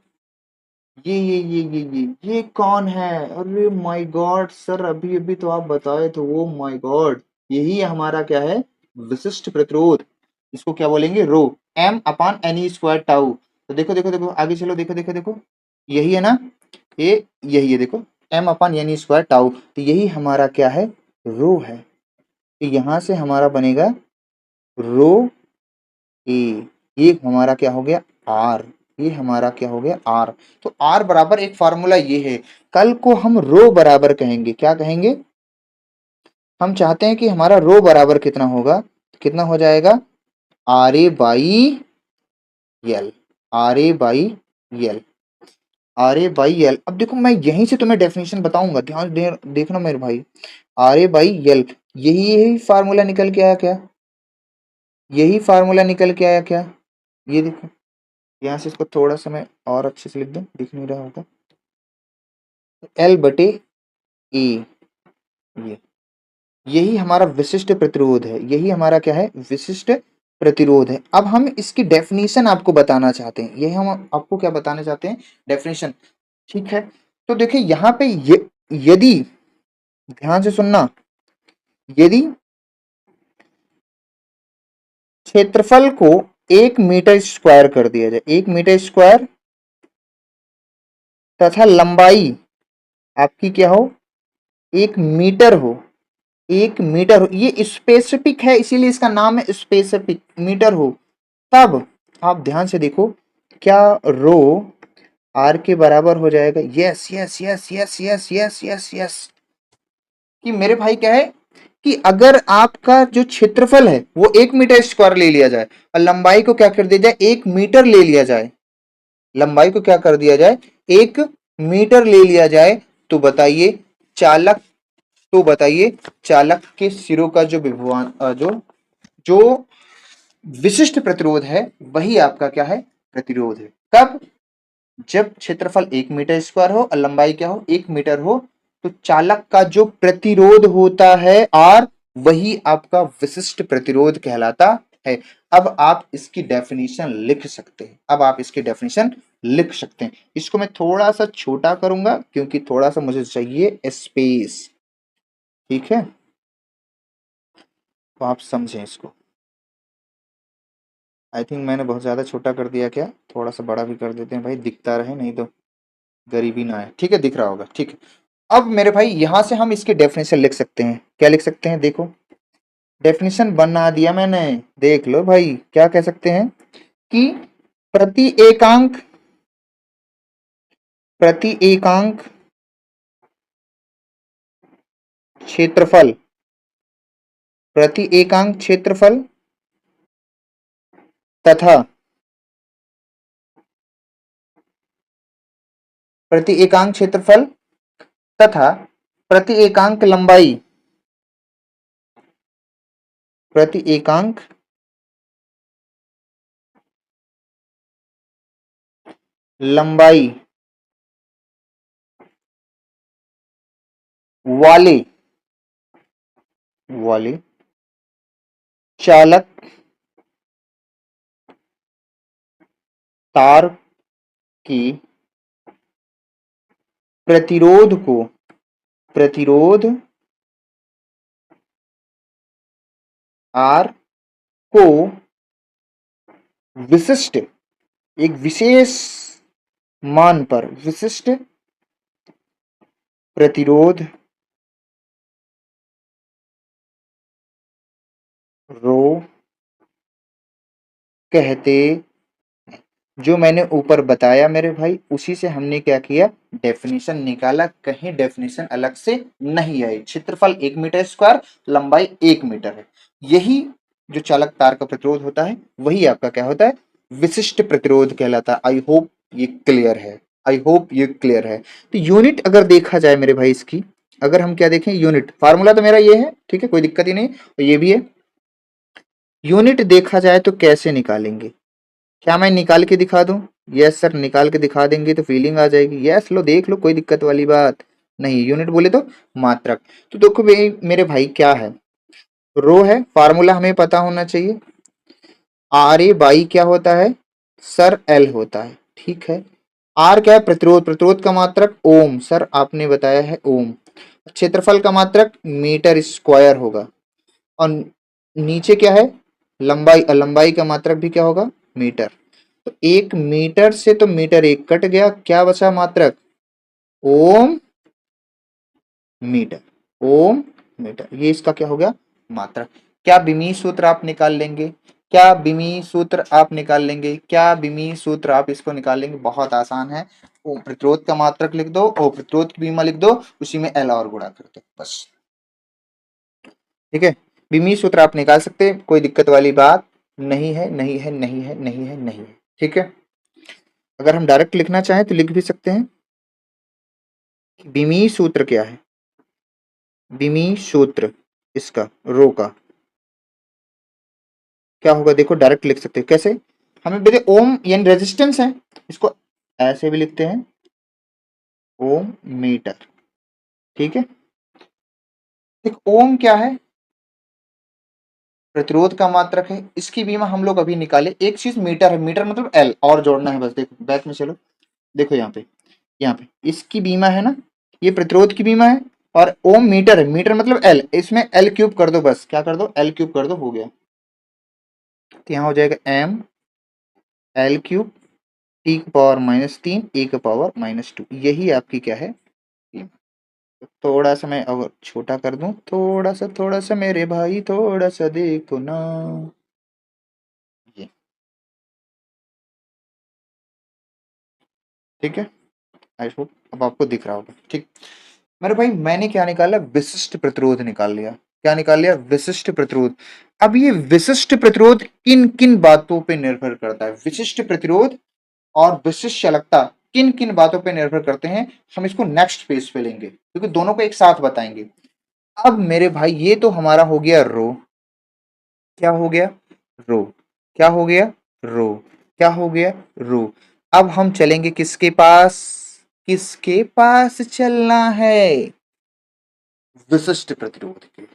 ये कौन है, अरे माय गॉड सर, अभी अभी तो आप बताए थे, वो माय गॉड, यही हमारा क्या है, विशिष्ट प्रतिरोध। इसको क्या बोलेंगे, रो, एम अपान एन ई स्क्वायर टाउ। तो देखो देखो देखो आगे चलो, देखो देखो देखो, यही है ना, ये यही है, देखो एम अपान एन ई स्क्वायर टाउ, तो यही हमारा क्या है, रो है। तो यहां से हमारा बनेगा रो ए, ये हमारा क्या हो गया, आर, ये हमारा क्या हो गया, आर। तो आर बराबर एक फार्मूला ये है, कल को हम रो बराबर कहेंगे, क्या कहेंगे, हम चाहते हैं कि हमारा रो बराबर कितना होगा, कितना हो जाएगा, R A by l, R A by l, R A by l. अब देखो मैं यहीं से तुम्हें डेफिनेशन बताऊंगा, ध्यान देखना मेरे भाई, आर ए बाई यल, यही फार्मूला निकल के आया क्या, यही फार्मूला निकल के आया क्या, ये देखो, यहाँ से इसको थोड़ा सा मैं और अच्छे से लिख दूं, दिख नहीं रहा होगा, एल बटे ए, ये यही हमारा विशिष्ट प्रतिरोध है, यही हमारा क्या है, विशिष्ट प्रतिरोध है। अब हम इसकी डेफिनेशन आपको बताना चाहते हैं, यही हम आपको क्या बताना चाहते हैं, डेफिनेशन। ठीक है, तो देखिए यहाँ पे यदि, ध्यान से सुनना, यदि क्षेत्रफल को 1 मीटर स्क्वायर कर दिया जाए, 1 मीटर स्क्वायर, तथा लंबाई आपकी क्या हो, 1 मीटर हो, 1 मीटर हो, ये स्पेसिफिक है इसीलिए इसका नाम है स्पेसिफिक, मीटर हो, तब आप ध्यान से देखो, क्या रो आर के बराबर हो जाएगा, yes yes yes yes yes yes yes yes, कि मेरे भाई क्या है कि अगर आपका जो क्षेत्रफल है वो 1 मीटर स्क्वायर ले लिया जाए और लंबाई को क्या कर दिया जाए, 1 मीटर ले लिया जाए, लंबाई को क्या कर दिया जाए, 1 मीटर ले लिया जाए, तो बताइए चालक, तो बताइए चालक के सिरों का जो विभवान जो जो विशिष्ट प्रतिरोध है वही आपका क्या है, प्रतिरोध है। कब, जब क्षेत्रफल 1 मीटर स्क्वायर हो और लंबाई क्या हो, 1 मीटर हो, तो चालक का जो प्रतिरोध होता है आर, वही आपका विशिष्ट प्रतिरोध कहलाता है। अब आप इसकी डेफिनेशन लिख सकते हैं, अब आप इसकी डेफिनेशन लिख सकते हैं। इसको मैं थोड़ा सा छोटा करूंगा क्योंकि थोड़ा सा मुझे चाहिए स्पेस। ठीक है, तो आप समझें इसको, आई थिंक मैंने बहुत ज्यादा छोटा कर दिया क्या, थोड़ा सा बड़ा भी कर देते हैं भाई, दिखता रहे, नहीं तो गरीबी ना आए। ठीक है, दिख रहा होगा, ठीक है। अब मेरे भाई यहां से हम इसकी डेफिनेशन लिख सकते हैं, क्या लिख सकते हैं, देखो डेफिनेशन बना दिया मैंने, देख लो भाई, क्या कह सकते हैं कि प्रति एकांक, प्रति एकांक क्षेत्रफल, प्रति एकांक क्षेत्रफल, तथा प्रति एकांक क्षेत्रफल तथा प्रति एकांक लंबाई, प्रति एकांक लंबाई वाले वाले चालक तार की प्रतिरोध आर को विशिष्ट, एक विशेष मान पर विशिष्ट प्रतिरोध रो कहते। जो मैंने ऊपर बताया मेरे भाई, उसी से हमने क्या किया, डेफिनेशन निकाला, कहीं डेफिनेशन अलग से नहीं आई। क्षेत्रफल 1 मीटर स्क्वायर, लंबाई 1 मीटर है। यही जो चालक तार का प्रतिरोध होता है वही आपका क्या होता है, विशिष्ट प्रतिरोध कहलाता है। आई होप ये क्लियर है, आई होप ये क्लियर है। तो यूनिट अगर देखा जाए मेरे भाई इसकी, अगर हम क्या देखें, यूनिट फार्मूला तो मेरा ये है, ठीक है, कोई दिक्कत ही नहीं, और ये भी है। यूनिट देखा जाए तो कैसे निकालेंगे, क्या मैं निकाल के दिखा दूं? यस सर, निकाल के दिखा देंगे तो फीलिंग आ जाएगी। यस, लो देख लो, कोई दिक्कत वाली बात नहीं। यूनिट बोले तो मात्रक। तो देखो मेरे भाई क्या है, रो है, फार्मूला हमें पता होना चाहिए। आर ए बाई क्या होता है सर, एल होता है, ठीक है। आर क्या है, प्रतिरोध, प्रतिरोध का मात्रक ओम, सर आपने बताया है ओम। क्षेत्रफल का मात्रक मीटर स्क्वायर होगा। और नीचे क्या है, लंबाई, लंबाई का मात्रक भी क्या होगा, मीटर। तो 1 मीटर से तो मीटर एक कट गया, क्या बचा मात्रक, ओम मीटर, ओम मीटर। ये इसका क्या हो गया, मात्रक। क्या बिमी सूत्र आप निकाल लेंगे, क्या बिमी सूत्र आप निकाल लेंगे, क्या बिमी सूत्र आप इसको निकाल लेंगे? बहुत आसान है, ओ प्रतिरोध का मात्रक लिख दो, ओ प्रतिरोध की बीमा लिख दो, उसी में एल और गुणा कर दो, बस, ठीक है। बिमी सूत्र आप निकाल सकते हैं, कोई दिक्कत वाली बात नहीं है, नहीं है, नहीं है, नहीं है, नहीं है, ठीक है। अगर हम डायरेक्ट लिखना चाहें तो लिख भी सकते हैं। बिमी सूत्र क्या है, बिमी सूत्र इसका रो का क्या होगा, देखो डायरेक्ट लिख सकते हैं। कैसे, हमें बोले ओम यानी रेजिस्टेंस है, इसको ऐसे भी लिखते हैं, ओम मीटर, ठीक है। एक ओम क्या है, प्रतिरोध का मात्रक है, इसकी बीमा हम लोग अभी निकाले। एक चीज मीटर है, मीटर मतलब एल, और जोड़ना है बस। देखो बैक में चलो, देखो यहाँ पे, यहाँ पे इसकी बीमा है ना, ये प्रतिरोध की बीमा है, और ओम मीटर है, मीटर मतलब एल, इसमें एल क्यूब कर दो, बस क्या कर दो, एल क्यूब कर दो, हो गया। तो यहाँ हो जाएगा एम एल क्यूब टी की पावर -3 ए की पावर -2, यही आपकी क्या है, थोड़ा सा मैं अगर छोटा कर दूं, थोड़ा सा मेरे भाई, थोड़ा सा देखो ना, ये ठीक है। आई होप अब आपको दिख रहा होगा, ठीक। मेरे भाई मैंने क्या निकाला, विशिष्ट प्रतिरोध निकाल लिया। क्या निकाल लिया, विशिष्ट प्रतिरोध। अब ये विशिष्ट प्रतिरोध किन किन बातों पे निर्भर करता है, विशिष्ट प्रतिरोध और विशिष्ट चालकता किन किन बातों पे निर्भर करते हैं, हम इसको नेक्स्ट पेज पे लेंगे, क्योंकि दोनों को एक साथ बताएंगे। अब मेरे भाई ये तो हमारा हो गया रो, क्या हो गया, रो, क्या हो गया, रो, क्या हो गया, रो। अब हम चलेंगे किसके पास, किसके पास चलना है, विशिष्ट प्रतिरोध के।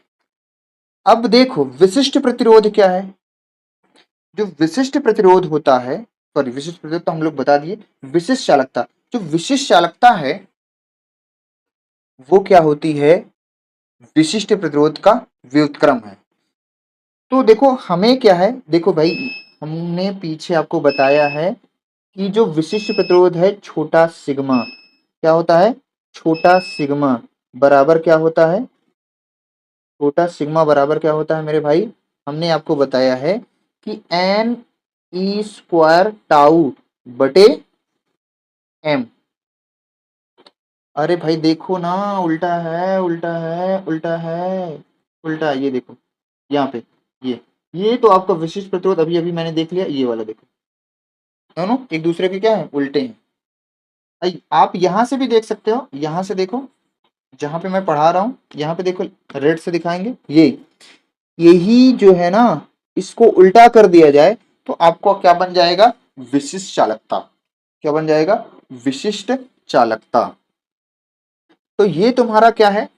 अब देखो विशिष्ट प्रतिरोध क्या है, जो विशिष्ट प्रतिरोध होता है, सॉरी विशिष्ट प्रतिरोध तो हम लोग बता दिए, विशिष्ट चालकता, जो विशिष्ट चालकता है वो क्या होती है, विशिष्ट प्रतिरोध का व्युत्क्रम है। तो देखो हमें क्या है, देखो भाई हमने पीछे आपको बताया है कि जो विशिष्ट प्रतिरोध है छोटा सिग्मा, क्या होता है, छोटा सिग्मा बराबर क्या होता है, छोटा सिग्मा बराबर क्या होता है मेरे भाई, हमने आपको बताया है कि एन ई स्क्वायर टाउ बटे एम। अरे भाई देखो ना, उल्टा है, उल्टा है, उल्टा है, उल्टा है, ये देखो यहाँ पे, ये तो आपका विशिष्ट प्रतिरोध अभी अभी मैंने देख लिया, ये वाला देखो, दोनों एक दूसरे के क्या है, उल्टे हैं। आप यहां से भी देख सकते हो, यहां से देखो, जहां पे मैं पढ़ा रहा हूं यहाँ पे देखो, रेड से दिखाएंगे, यही जो है ना, इसको उल्टा कर दिया जाए तो आपको क्या बन जाएगा, विशिष्ट चालकता। क्या बन जाएगा, विशिष्ट चालकता। तो ये तुम्हारा क्या है,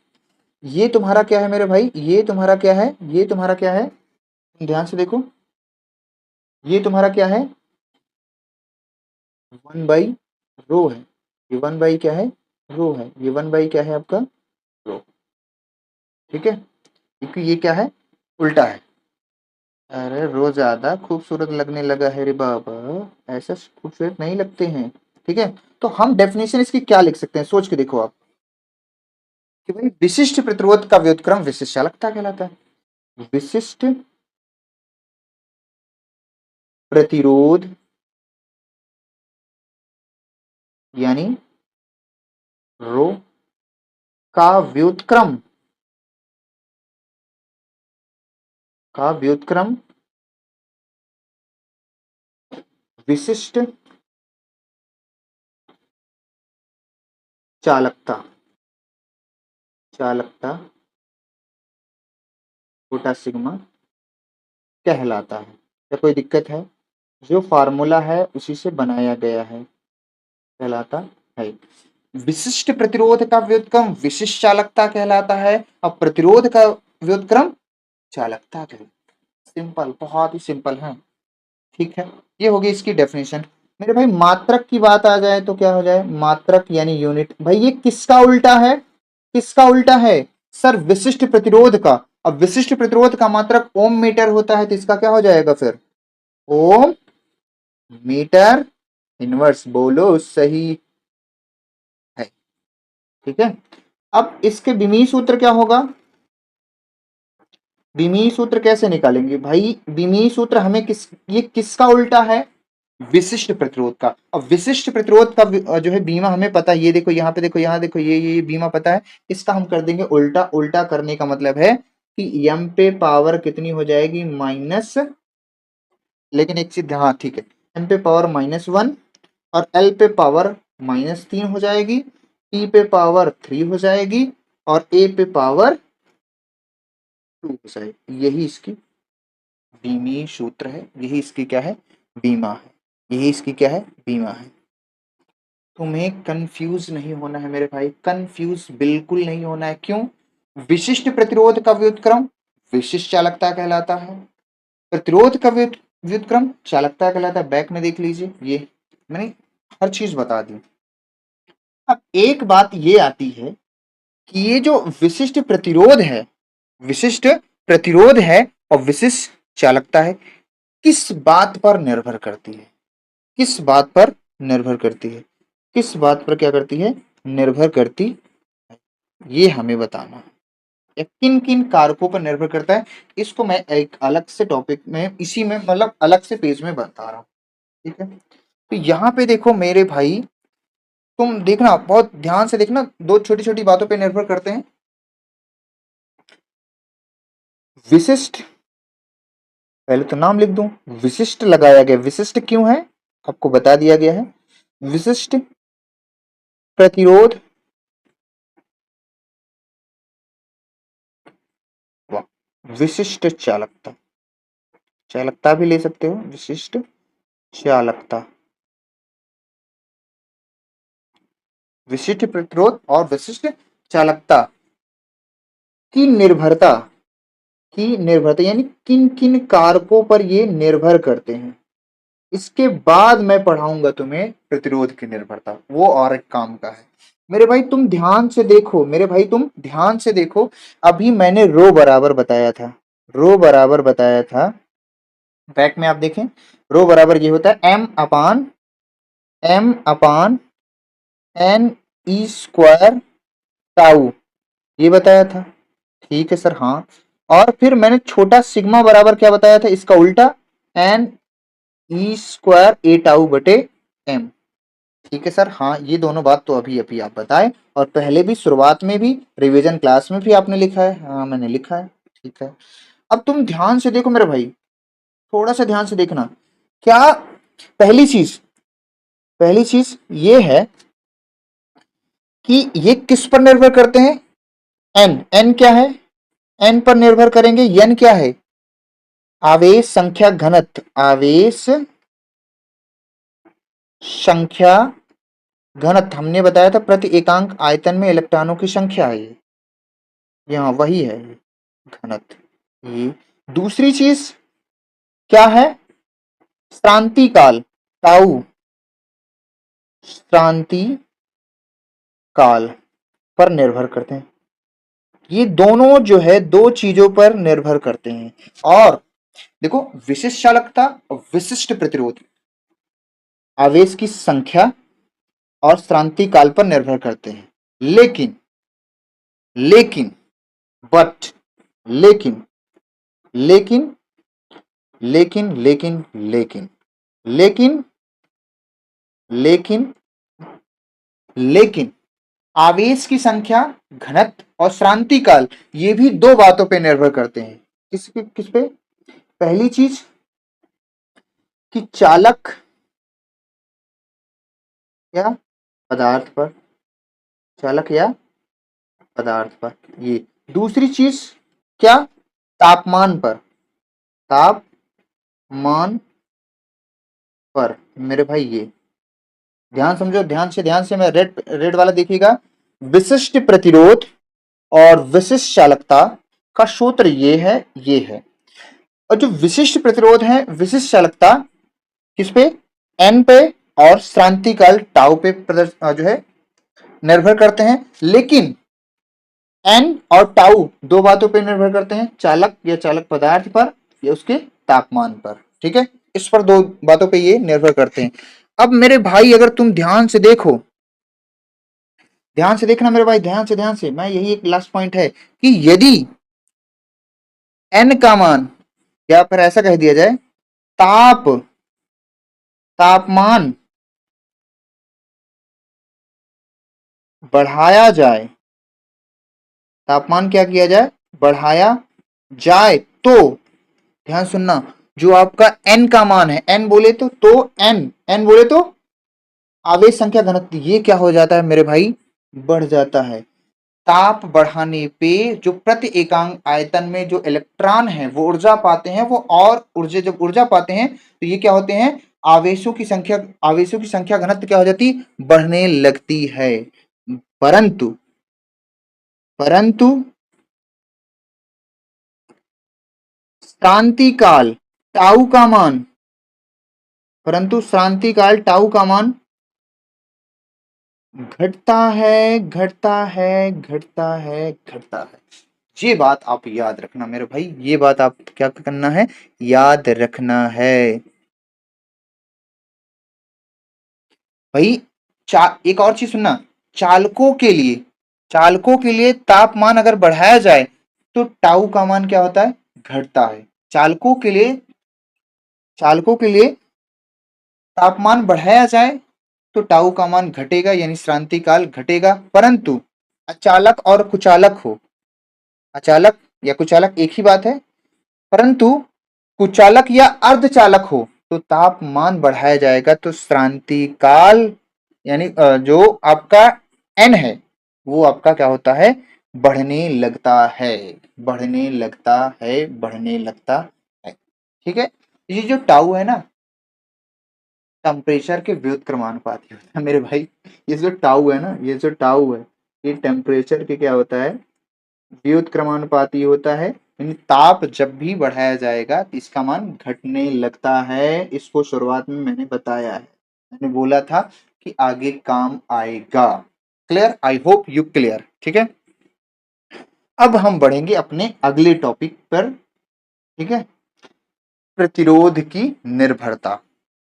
ये तुम्हारा क्या है मेरे भाई, ये तुम्हारा क्या है, ये तुम्हारा क्या है, ध्यान से देखो, ये तुम्हारा क्या है, 1/रो है। ये 1/, क्या है, रो है। ये 1/, क्या है आपका, रो। ठीक है, क्योंकि ये क्या है, उल्टा है। अरे रो ज्यादा खूबसूरत लगने लगा है रे बाबा, ऐसा खूबसूरत नहीं लगते हैं। ठीक है, तो हम डेफिनेशन इसकी क्या लिख सकते हैं, सोच के देखो आप, कि भाई विशिष्ट प्रतिरोध का व्युत्क्रम विशिष्ट चालकता कहलाता है। विशिष्ट प्रतिरोध यानी रो का व्युत्क्रम, का व्युत्क्रम विशिष्ट चालकता, चालकता छोटा सिग्मा कहलाता है। क्या कोई दिक्कत है, जो फार्मूला है उसी से बनाया गया है, कहलाता है। विशिष्ट प्रतिरोध का व्युत्क्रम विशिष्ट चालकता कहलाता है, और प्रतिरोध का व्युत्क्रम चालकता कहलाता है। सिंपल, बहुत ही सिंपल है। ठीक है, ये होगी इसकी डेफिनेशन। मेरे भाई मात्रक की बात आ जाए तो क्या हो जाए, मात्रक यानी यूनिट। भाई ये किसका उल्टा है, किसका उल्टा है, सर विशिष्ट प्रतिरोध का। अब विशिष्ट प्रतिरोध का मात्रक ओम मीटर होता है, तो इसका क्या हो जाएगा फिर, ओम मीटर इनवर्स। बोलो सही है। ठीक है, अब इसके विमीय सूत्र क्या होगा, विमीय सूत्र कैसे निकालेंगे भाई, विमीय सूत्र हमें ये किसका उल्टा है, विशिष्ट प्रतिरोध का। अब विशिष्ट प्रतिरोध का जो है बीमा हमें पता है, ये देखो यहाँ पे देखो, यहाँ देखो, ये बीमा पता है, इसका हम कर देंगे उल्टा। उल्टा करने का मतलब है कि एम पे पावर कितनी हो जाएगी, माइनस, लेकिन एक चीज, हाँ ठीक है, एम पे पावर -1, और एल पे पावर -3 हो जाएगी, टी पे पावर 3 हो जाएगी, और ए पे पावर 2 हो जाएगी। यही इसकी बीमी सूत्र है, यही इसकी क्या है, बीमा है। यही इसकी क्या है, बीमा है। तुम्हें कंफ्यूज नहीं होना है मेरे भाई, कंफ्यूज बिल्कुल नहीं होना है। क्यों, विशिष्ट प्रतिरोध का व्युत्क्रम विशिष्ट चालकता कहलाता है, प्रतिरोध का व्युत्क्रम चालकता कहलाता है। बैक में देख लीजिए, ये मैंने हर चीज बता दी। अब एक बात ये आती है कि ये जो विशिष्ट प्रतिरोध है, विशिष्ट प्रतिरोध है और विशिष्ट चालकता है, किस बात पर निर्भर करती है, किस बात पर निर्भर करती है, किस बात पर क्या करती है, निर्भर करती है, ये हमें बताना है। या किन किन कारकों पर निर्भर करता है, इसको मैं एक अलग से टॉपिक में, इसी में मतलब अलग से पेज में बता रहा हूँ। ठीक है, तो यहाँ पे देखो मेरे भाई, तुम देखना, बहुत ध्यान से देखना, दो छोटी छोटी बातों पे निर्भर करते हैं। विशिष्ट, पहले तो नाम लिख दूं, विशिष्ट लगाया गया, विशिष्ट क्यों है आपको बता दिया गया है। विशिष्ट प्रतिरोध व विशिष्ट चालकता, चालकता भी ले सकते हो, विशिष्ट चालकता, विशिष्ट प्रतिरोध और विशिष्ट चालकता की निर्भरता, की निर्भरता यानी किन किन कारकों पर ये निर्भर करते हैं। इसके बाद मैं पढ़ाऊंगा तुम्हें प्रतिरोध की निर्भरता, वो और एक काम का है। मेरे भाई तुम ध्यान से देखो, मेरे भाई तुम ध्यान से देखो, अभी मैंने रो बराबर बताया था, रो बराबर बताया था, बैक में आप देखें, रो बराबर ये होता है m/n ई स्क्वायर टाउ, ये बताया था। ठीक है सर, हाँ। और फिर मैंने छोटा सिग्मा बराबर क्या बताया था, इसका उल्टा, N E square A tau बटे एम। ठीक है सर, हाँ, ये दोनों बात तो अभी अभी आप बताए, और पहले भी शुरुआत में भी रिवीजन क्लास में भी आपने लिखा है, हाँ मैंने लिखा है। ठीक है, अब तुम ध्यान से देखो मेरे भाई, थोड़ा सा ध्यान से देखना। क्या, पहली चीज, पहली चीज ये है कि ये किस पर निर्भर करते हैं? एन, एन क्या है? एन पर निर्भर करेंगे। एन क्या है? आवेश संख्या घनत्व, आवेश संख्या घनत्व हमने बताया था प्रति एकांक आयतन में इलेक्ट्रॉनों की संख्या है ये, यहाँ वही है ये घनत्व। ये दूसरी चीज क्या है? श्रांति काल, टाउ, श्रांति काल पर निर्भर करते हैं। ये दोनों जो है दो चीजों पर निर्भर करते हैं। और देखो, विशिष्ट चालकता और विशिष्ट प्रतिरोध आवेश की संख्या और श्रांति काल पर निर्भर करते हैं। लेकिन लेकिन बट लेकिन लेकिन लेकिन लेकिन लेकिन लेकिन लेकिन लेकिन आवेश की संख्या, घनत्व और श्रांति काल ये भी दो बातों पे निर्भर करते हैं। किस पे? पहली चीज कि चालक या पदार्थ पर, चालक या पदार्थ पर। ये दूसरी चीज क्या? तापमान पर, तापमान पर मेरे भाई। ये ध्यान समझो, ध्यान से मैं रेड रेड वाला देखिएगा। विशिष्ट प्रतिरोध और विशिष्ट चालकता का सूत्र ये है। और जो विशिष्ट प्रतिरोध है, विशिष्ट चालकता किस पे? एन पे और श्रांति काल टाउ पे जो है निर्भर करते हैं। लेकिन एन और टाउ दो बातों पे निर्भर करते हैं, चालक या चालक पदार्थ पर या उसके तापमान पर। ठीक है, इस पर दो बातों पे ये निर्भर करते हैं। अब मेरे भाई अगर तुम ध्यान से देखो, ध्यान से देखना मेरे भाई, ध्यान से मैं यही एक लास्ट पॉइंट है कि यदि एन का मान, या फिर ऐसा कह दिया जाए तापमान बढ़ाया जाए, तापमान क्या किया जाए? बढ़ाया जाए तो ध्यान सुनना, जो आपका एन का मान है, एन बोले तो एन बोले तो आवेश संख्या घनत्व, ये क्या हो जाता है मेरे भाई? बढ़ जाता है। ताप बढ़ाने पे जो प्रति एकांक आयतन में जो इलेक्ट्रॉन है वो ऊर्जा पाते हैं, वो और ऊर्जा जब ऊर्जा पाते हैं तो ये क्या होते हैं? आवेशों की संख्या घनत्व क्या हो जाती? बढ़ने लगती है। परंतु परंतु शांति काल टाउ का मान, परंतु शांति काल टाउ का मान घटता है, घटता है, घटता है, घटता है। ये बात आप याद रखना मेरे भाई, ये बात आप क्या करना है? याद रखना है भाई। एक और चीज सुनना, चालकों के लिए चालकों के लिए तापमान अगर बढ़ाया जाए तो टाउ का मान क्या होता है? घटता है। चालकों के लिए तापमान बढ़ाया जाए तो टाउ का मान घटेगा, यानी श्रांति काल घटेगा। परंतु अचालक और कुचालक हो, अचालक या कुचालक एक ही बात है, परंतु कुचालक या अर्धचालक हो तो तापमान बढ़ाया जाएगा तो श्रांति काल यानी जो आपका एन है वो आपका क्या होता है? बढ़ने लगता है, बढ़ने लगता है, बढ़ने लगता है। ठीक है, ये जो टाउ है ना, टेम्परेचर के व्युत्क्रमानुपाती होता है मेरे भाई। ये जो टाउ है ना, ये जो टाउ है, ये टेम्परेचर के क्या होता है? व्युत्क्रमानुपाती होता है। यानी ताप जब भी बढ़ाया जाएगा तो इसका मान घटने लगता है। इसको शुरुआत में मैंने बताया है, मैंने बोला था कि आगे काम आएगा। Clear? I hope you clear. ठीक है, अब हम बढ़ेंगे अपने अगले टॉपिक पर। ठीक है, प्रतिरोध की निर्भरता।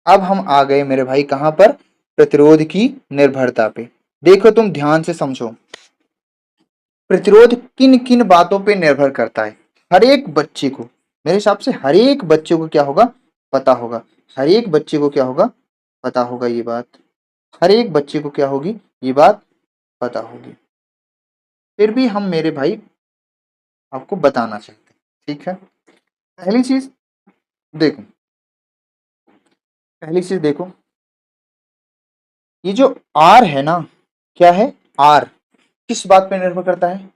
अब हम आ गए मेरे भाई कहां पर? प्रतिरोध की निर्भरता पे। देखो तुम ध्यान से समझो, प्रतिरोध किन किन बातों पे निर्भर करता है? हर एक बच्चे को, मेरे हिसाब से हर एक बच्चे को क्या होगा? पता होगा। हर एक बच्चे को क्या होगा? पता होगा ये बात। हर एक बच्चे को क्या होगी? ये बात पता होगी। फिर भी हम मेरे भाई आपको बताना चाहते हैं। ठीक है, पहली चीज देखो, पहली चीज देखो, ये जो आर है ना, क्या है? आर किस बात पर निर्भर करता है?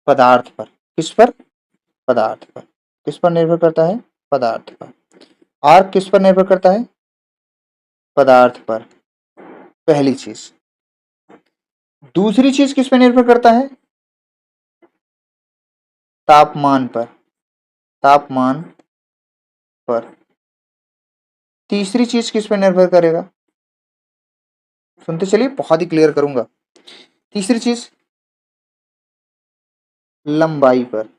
पदार्थ पर। किस पर? पदार्थ पर। किस पर निर्भर करता है? पदार्थ पर। आर किस पर निर्भर करता है? पदार्थ पर। पहली चीज। दूसरी चीज किस पर निर्भर करता है? तापमान पर। तापमान पर। तीसरी चीज किस पर निर्भर करेगा? सुनते चलिए, बहुत ही क्लियर करूंगा। तीसरी चीज लंबाई पर।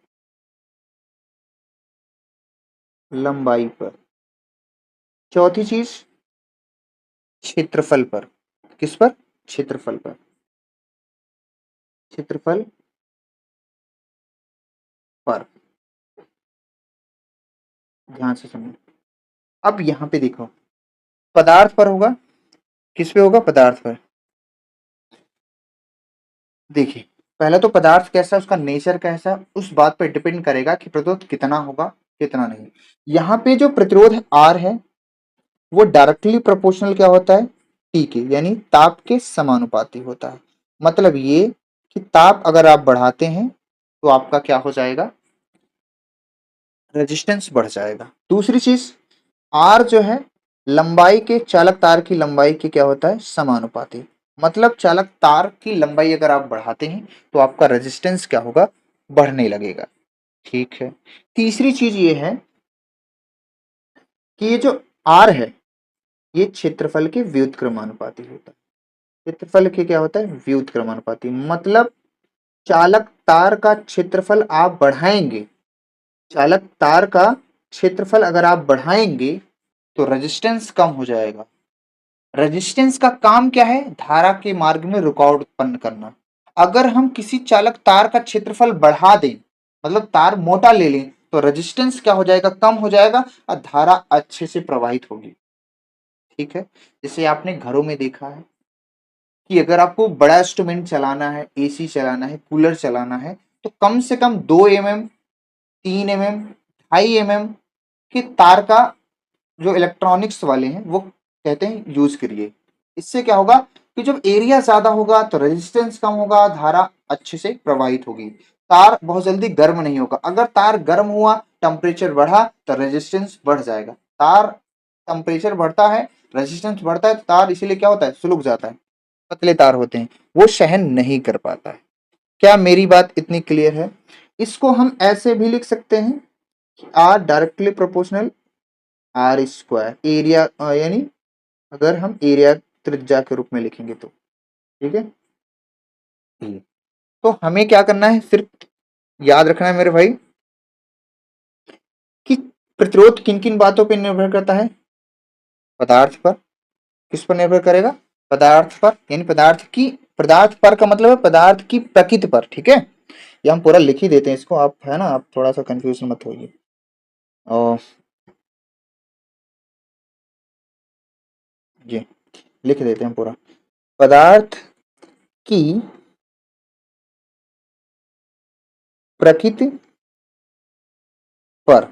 लंबाई पर। चौथी चीज क्षेत्रफल पर। किस पर? क्षेत्रफल पर। क्षेत्रफल पर। ध्यान से सुनिए। अब यहां पे देखो, पदार्थ पर होगा। किस पे होगा? पदार्थ पर। देखिए, पहले तो पदार्थ कैसा है, उसका नेचर कैसा, उस बात पर डिपेंड करेगा कि प्रतिरोध कितना होगा कितना नहीं। यहाँ पे जो प्रतिरोध आर है वो डायरेक्टली प्रोपोर्शनल क्या होता है? टी के, यानी ताप के समानुपाती होता है। मतलब ये कि ताप अगर आप बढ़ाते हैं तो आपका क्या हो जाएगा? रेजिस्टेंस बढ़ जाएगा। दूसरी चीज, आर जो है लंबाई के, चालक तार की लंबाई के क्या होता है? समानुपाती। मतलब चालक तार की लंबाई अगर आप बढ़ाते हैं तो आपका रेजिस्टेंस क्या होगा? बढ़ने लगेगा। ठीक है। तीसरी चीज ये है कि ये जो आर है ये क्षेत्रफल के व्युत्क्रमानुपाती होता है। क्षेत्रफल के क्या होता है? व्युत्क्रमानुपाती। मतलब चालक तार का क्षेत्रफल आप बढ़ाएंगे, चालक तार का क्षेत्रफल अगर आप बढ़ाएंगे तो रेजिस्टेंस कम हो जाएगा। रेजिस्टेंस का काम क्या है? धारा के मार्ग में रुकावट उत्पन्न करना। अगर हम किसी चालक तार का क्षेत्रफल बढ़ा दें, मतलब तार मोटा ले लें, तो रेजिस्टेंस क्या हो जाएगा? कम हो जाएगा और धारा अच्छे से प्रवाहित होगी। ठीक है। जैसे आपने घरों में देखा है कि अगर आपको बड़ा इंस्ट्रूमेंट चलाना है, एसी चलाना है, कूलर चलाना है, तो कम से कम 2 mm, 3 mm, 2.5 mm के तार का जो इलेक्ट्रॉनिक्स वाले हैं वो कहते हैं यूज करिए। इससे क्या होगा कि जब एरिया ज्यादा होगा तो रेजिस्टेंस कम होगा, धारा अच्छे से प्रवाहित होगी, तार बहुत जल्दी गर्म नहीं होगा। अगर तार गर्म हुआ, टेम्परेचर बढ़ा, तो रेजिस्टेंस बढ़ जाएगा। तार टेम्परेचर बढ़ता है, रेजिस्टेंस बढ़ता है, तो तार इसीलिए क्या होता है? सुलग जाता है। पतले तार होते हैं, वो सहन नहीं कर पाता है। क्या मेरी बात इतनी क्लियर है? इसको हम ऐसे भी लिख सकते हैं, R directly proportional R square area, यानी अगर हम एरिया त्रिज्या के रूप में लिखेंगे तो। ठीक है। तो हमें क्या करना है, सिर्फ याद रखना है मेरे भाई कि प्रतिरोध किन किन बातों पर निर्भर करता है? पदार्थ पर। किस पर निर्भर करेगा? पदार्थ पर। यानी पदार्थ पर का मतलब है पदार्थ की प्रकृति पर। ठीक है। ये हम पूरा लिख ही देते हैं इसको, आप है ना, आप थोड़ा सा कंफ्यूजन मत होइए। और ये लिख देते हैं पूरा, पदार्थ की प्रकृति पर।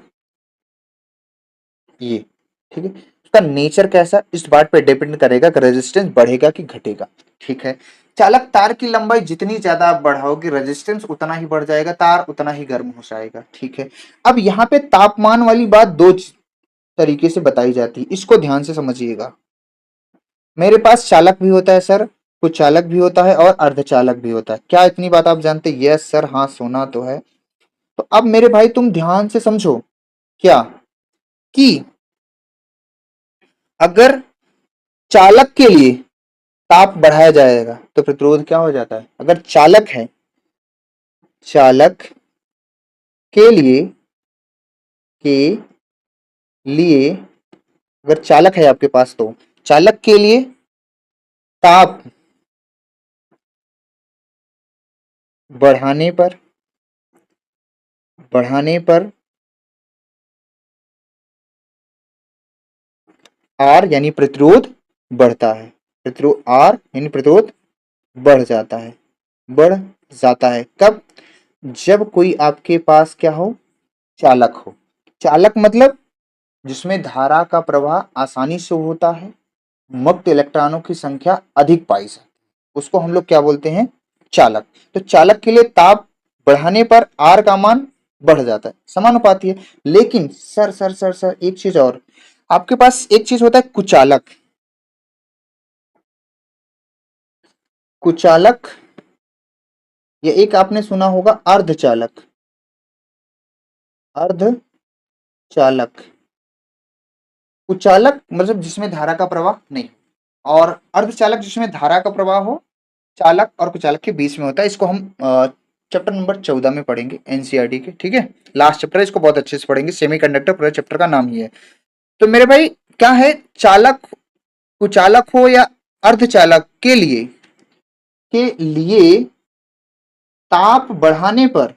ये ठीक है। इसका नेचर कैसा, इस बात पे डिपेंड करेगा कि रेजिस्टेंस बढ़ेगा कि घटेगा। ठीक है। चालक तार की लंबाई जितनी ज्यादा आप बढ़ाओगे, रेजिस्टेंस उतना ही बढ़ जाएगा, तार उतना ही गर्म हो जाएगा। ठीक है। अब यहाँ पे तापमान वाली बात दो तरीके से बताई जाती है, इसको ध्यान से समझिएगा। मेरे पास चालक भी होता है सर, कुछ चालक भी होता है और अर्धचालक भी होता है। क्या इतनी बात आप जानते हैं? यस सर, हाँ सुना तो है। तो अब मेरे भाई तुम ध्यान से समझो क्या, कि अगर चालक के लिए ताप बढ़ाया जाएगा तो प्रतिरोध क्या हो जाता है? अगर चालक है, चालक के लिए के लिए अगर चालक है आपके पास, तो चालक के लिए ताप बढ़ाने पर बढ़ाने पर आर यानी प्रतिरोध बढ़ता है। प्रतिरोध आर यानी प्रतिरोध बढ़ जाता है। बढ़ जाता है कब? जब कोई आपके पास क्या हो? चालक हो। चालक मतलब जिसमें धारा का प्रवाह आसानी से होता है, मुक्त इलेक्ट्रॉनों की संख्या अधिक पाई जाती है, उसको हम लोग क्या बोलते हैं, चालक। तो चालक के लिए ताप बढ़ाने पर आर का मान बढ़ जाता है, समानुपाती है। लेकिन सर एक चीज और, आपके पास एक चीज होता है कुचालक। कुचालक या एक आपने सुना होगा अर्धचालक। अर्धचालक, कुचालक मतलब जिसमें धारा का प्रवाह नहीं, और अर्धचालक जिसमें धारा का प्रवाह हो। चालक और कुचालक के बीच में होता है। इसको हम चैप्टर नंबर 14 में पढ़ेंगे एनसीईआरटी के, ठीक है, लास्ट चैप्टर, इसको बहुत अच्छे से पढ़ेंगे। सेमीकंडक्टर पूरे चैप्टर का नाम ही है। तो मेरे भाई क्या है, चालक, कुचालक हो या अर्धचालक के लिए ताप बढ़ाने पर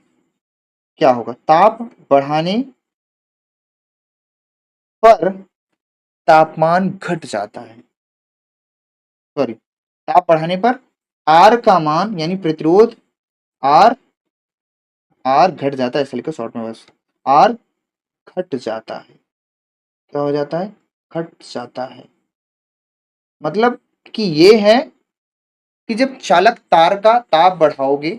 क्या होगा, ताप बढ़ाने पर तापमान घट जाता है, सॉरी, ताप बढ़ाने पर आर का मान यानी प्रतिरोध आर, आर घट जाता है, ऐसा लिखो शॉर्ट में बस, आर घट जाता है। क्या हो जाता है, घट जाता है। मतलब कि ये है कि जब चालक तार का ताप बढ़ाओगे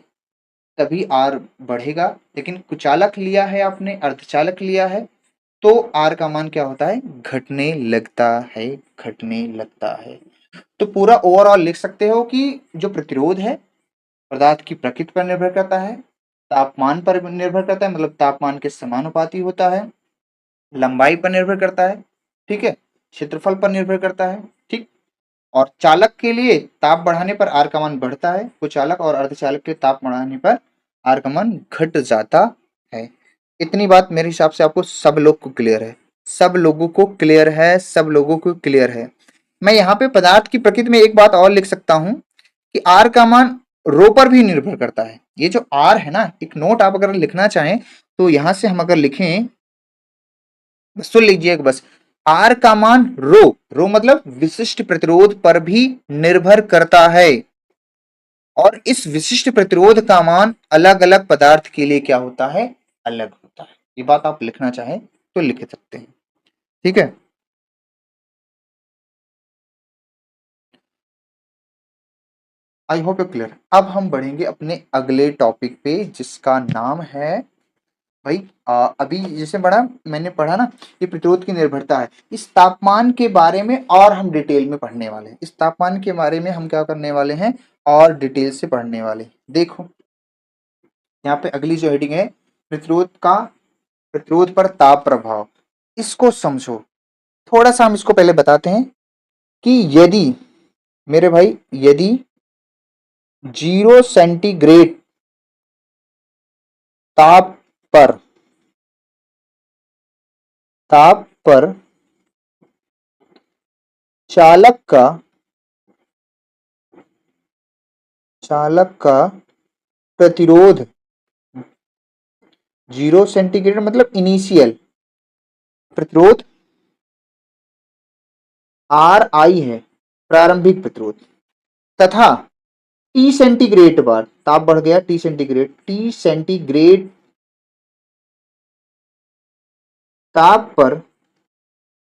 तभी आर बढ़ेगा, लेकिन कुचालक लिया है आपने, अर्धचालक लिया है, तो आर का मान क्या होता है, घटने लगता है, घटने लगता है। तो पूरा ओवरऑल लिख सकते हो कि जो प्रतिरोध है पदार्थ की प्रकृति पर निर्भर करता है, तापमान पर निर्भर करता है, मतलब तापमान के समानुपाती होता है, लंबाई पर निर्भर करता है, ठीक है, क्षेत्रफल पर निर्भर करता है, ठीक। और चालक के लिए ताप बढ़ाने पर आर का मान बढ़ता है, कुचालक और अर्धचालक के ताप बढ़ाने पर आर का मान घट जाता है। इतनी बात मेरे हिसाब से आपको सब लोग को क्लियर है, सब लोगों को क्लियर है, सब लोगों को क्लियर है। मैं यहाँ पे पदार्थ की प्रकृति में एक बात और लिख सकता हूं कि आर का मान रो पर भी निर्भर करता है। ये जो आर है ना, एक नोट आप अगर लिखना चाहें तो यहां से हम अगर लिखें, सुन लीजिए बस, आर का मान रो, रो मतलब विशिष्ट प्रतिरोध पर भी निर्भर करता है, और इस विशिष्ट प्रतिरोध का मान अलग अलग पदार्थ के लिए क्या होता है, अलग होता है। ये बात आप लिखना चाहें तो लिख सकते हैं, ठीक है। I hope you clear. अब हम बढ़ेंगे अपने अगले टॉपिक पे जिसका नाम है भाई, अभी जैसे बड़ा मैंने पढ़ा ना, ये प्रतिरोध की निर्भरता है, इस तापमान के बारे में और हम डिटेल में पढ़ने वाले हैं। इस तापमान के बारे में हम क्या करने वाले हैं, और डिटेल से पढ़ने वाले हैं। देखो यहाँ पे अगली जो हेडिंग है, प्रतिरोध का, प्रतिरोध पर ताप प्रभाव, इसको समझो। थोड़ा सा हम इसको पहले बताते हैं कि यदि मेरे भाई, यदि 0 सेंटीग्रेड ताप पर, ताप पर चालक का, चालक का प्रतिरोध 0 सेंटीग्रेड मतलब इनिशियल प्रतिरोध आर आई है, प्रारंभिक प्रतिरोध, तथा टी सेंटीग्रेड पर ताप बढ़ गया, टी सेंटीग्रेड, टी सेंटीग्रेड ताप पर,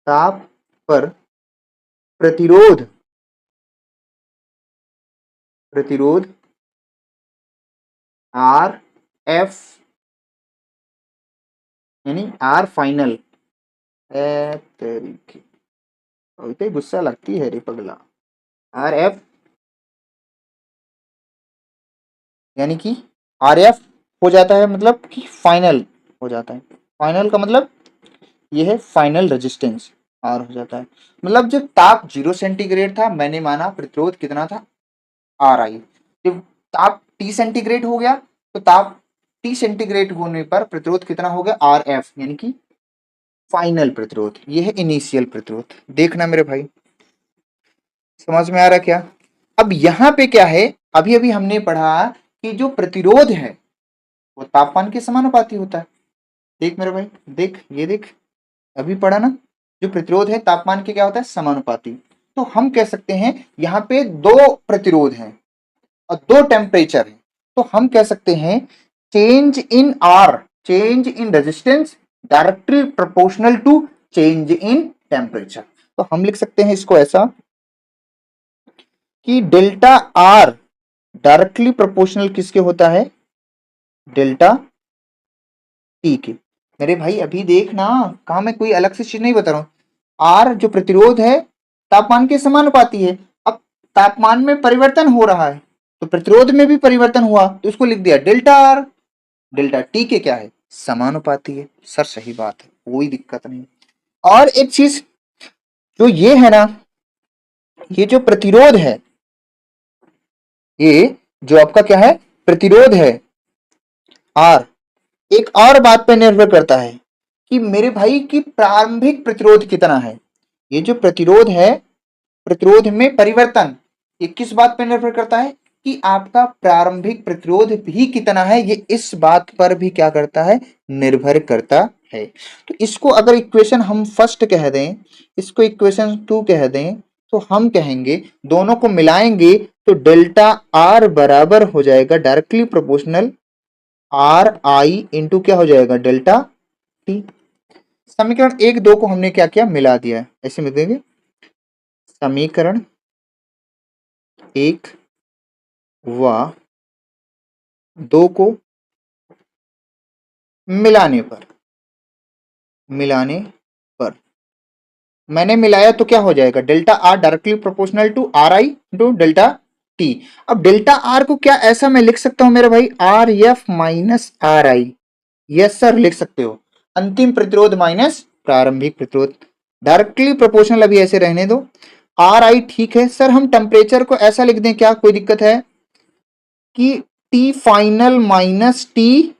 ताप पर प्रतिरोध, प्रतिरोध आर एफ यानी आर फाइनल, तरीके तो गुस्सा लगती है रे पगला, आर एफ यानी कि आर एफ हो जाता है, मतलब कि फाइनल हो जाता है। फाइनल का मतलब ये है फाइनल रेजिस्टेंस, आर हो जाता है। मतलब जब ताप 0 सेंटीग्रेड था, मैंने माना प्रतिरोध कितना था, आर आई। जब ताप टी सेंटीग्रेड हो गया तो ताप टी सेंटीग्रेड होने पर प्रतिरोध कितना हो गया, आर एफ यानी कि फाइनल प्रतिरोध। ये है इनिशियल प्रतिरोध। देखना मेरे भाई, समझ में आ रहा क्या। अब यहां पे क्या है, अभी अभी हमने पढ़ा कि जो प्रतिरोध है वो तापमान के समानुपाती होता है। देख मेरे भाई, देख ये देख, अभी पढ़ा ना, जो प्रतिरोध है तापमान के क्या होता है, समानुपाती। तो हम कह सकते हैं यहाँ पे दो प्रतिरोध हैं और दो टेम्परेचर है, तो हम कह सकते हैं change in R, change in resistance directly proportional to change in temperature. तो हम लिख सकते हैं इसको ऐसा कि डेल्टा आर डायरेक्टली प्रोपोर्शनल किसके होता है, डेल्टा टी के। मेरे भाई अभी देखना, कहा मैं कोई अलग से चीज नहीं बता रहा हूं। आर जो प्रतिरोध है तापमान के समानुपाती है। अब तापमान में परिवर्तन हो रहा है तो प्रतिरोध में भी परिवर्तन हुआ, तो इसको लिख दिया डेल्टा आर। डेल्टा टी के क्या है, समानुपाती है। सर सही बात है, कोई दिक्कत नहीं। और एक चीज जो ये है ना, ये जो प्रतिरोध है, ये जो आपका क्या है, प्रतिरोध है आर, एक और बात पर निर्भर करता है कि मेरे भाई की प्रारंभिक प्रतिरोध कितना है। ये जो प्रतिरोध है, प्रतिरोध में परिवर्तन, ये किस बात पर निर्भर करता है कि आपका प्रारंभिक प्रतिरोध भी कितना है, ये इस बात पर भी क्या करता है, निर्भर करता है। तो इसको अगर इक्वेशन हम फर्स्ट कह दें, इसको इक्वेशन टू कह दें, तो हम कहेंगे दोनों को मिलाएंगे तो डेल्टा आर बराबर हो जाएगा directly proportional are I into क्या हो जाएगा, डेल्टा टी। समीकरण एक दो को हमने क्या किया, मिला दिया है, ऐसे मिल देंगे। समीकरण एक व दो को मिलाने पर, मिलाने पर मैंने मिलाया तो क्या हो जाएगा, delta R directly proportional to R I into delta T. अब डेल्टा आर को क्या ऐसा मैं लिख सकता हूं मेरे भाई, R F minus R I. Yes sir लिख सकते हो, अंतिम प्रतिरोध माइनस प्रारंभिक प्रतिरोध। डायरेक्टली प्रोपोर्शनल अभी ऐसे रहने दो। आर आई ठीक है सर, हम टेम्परेचर को ऐसा लिख दें, क्या कोई दिक्कत है कि T final minus T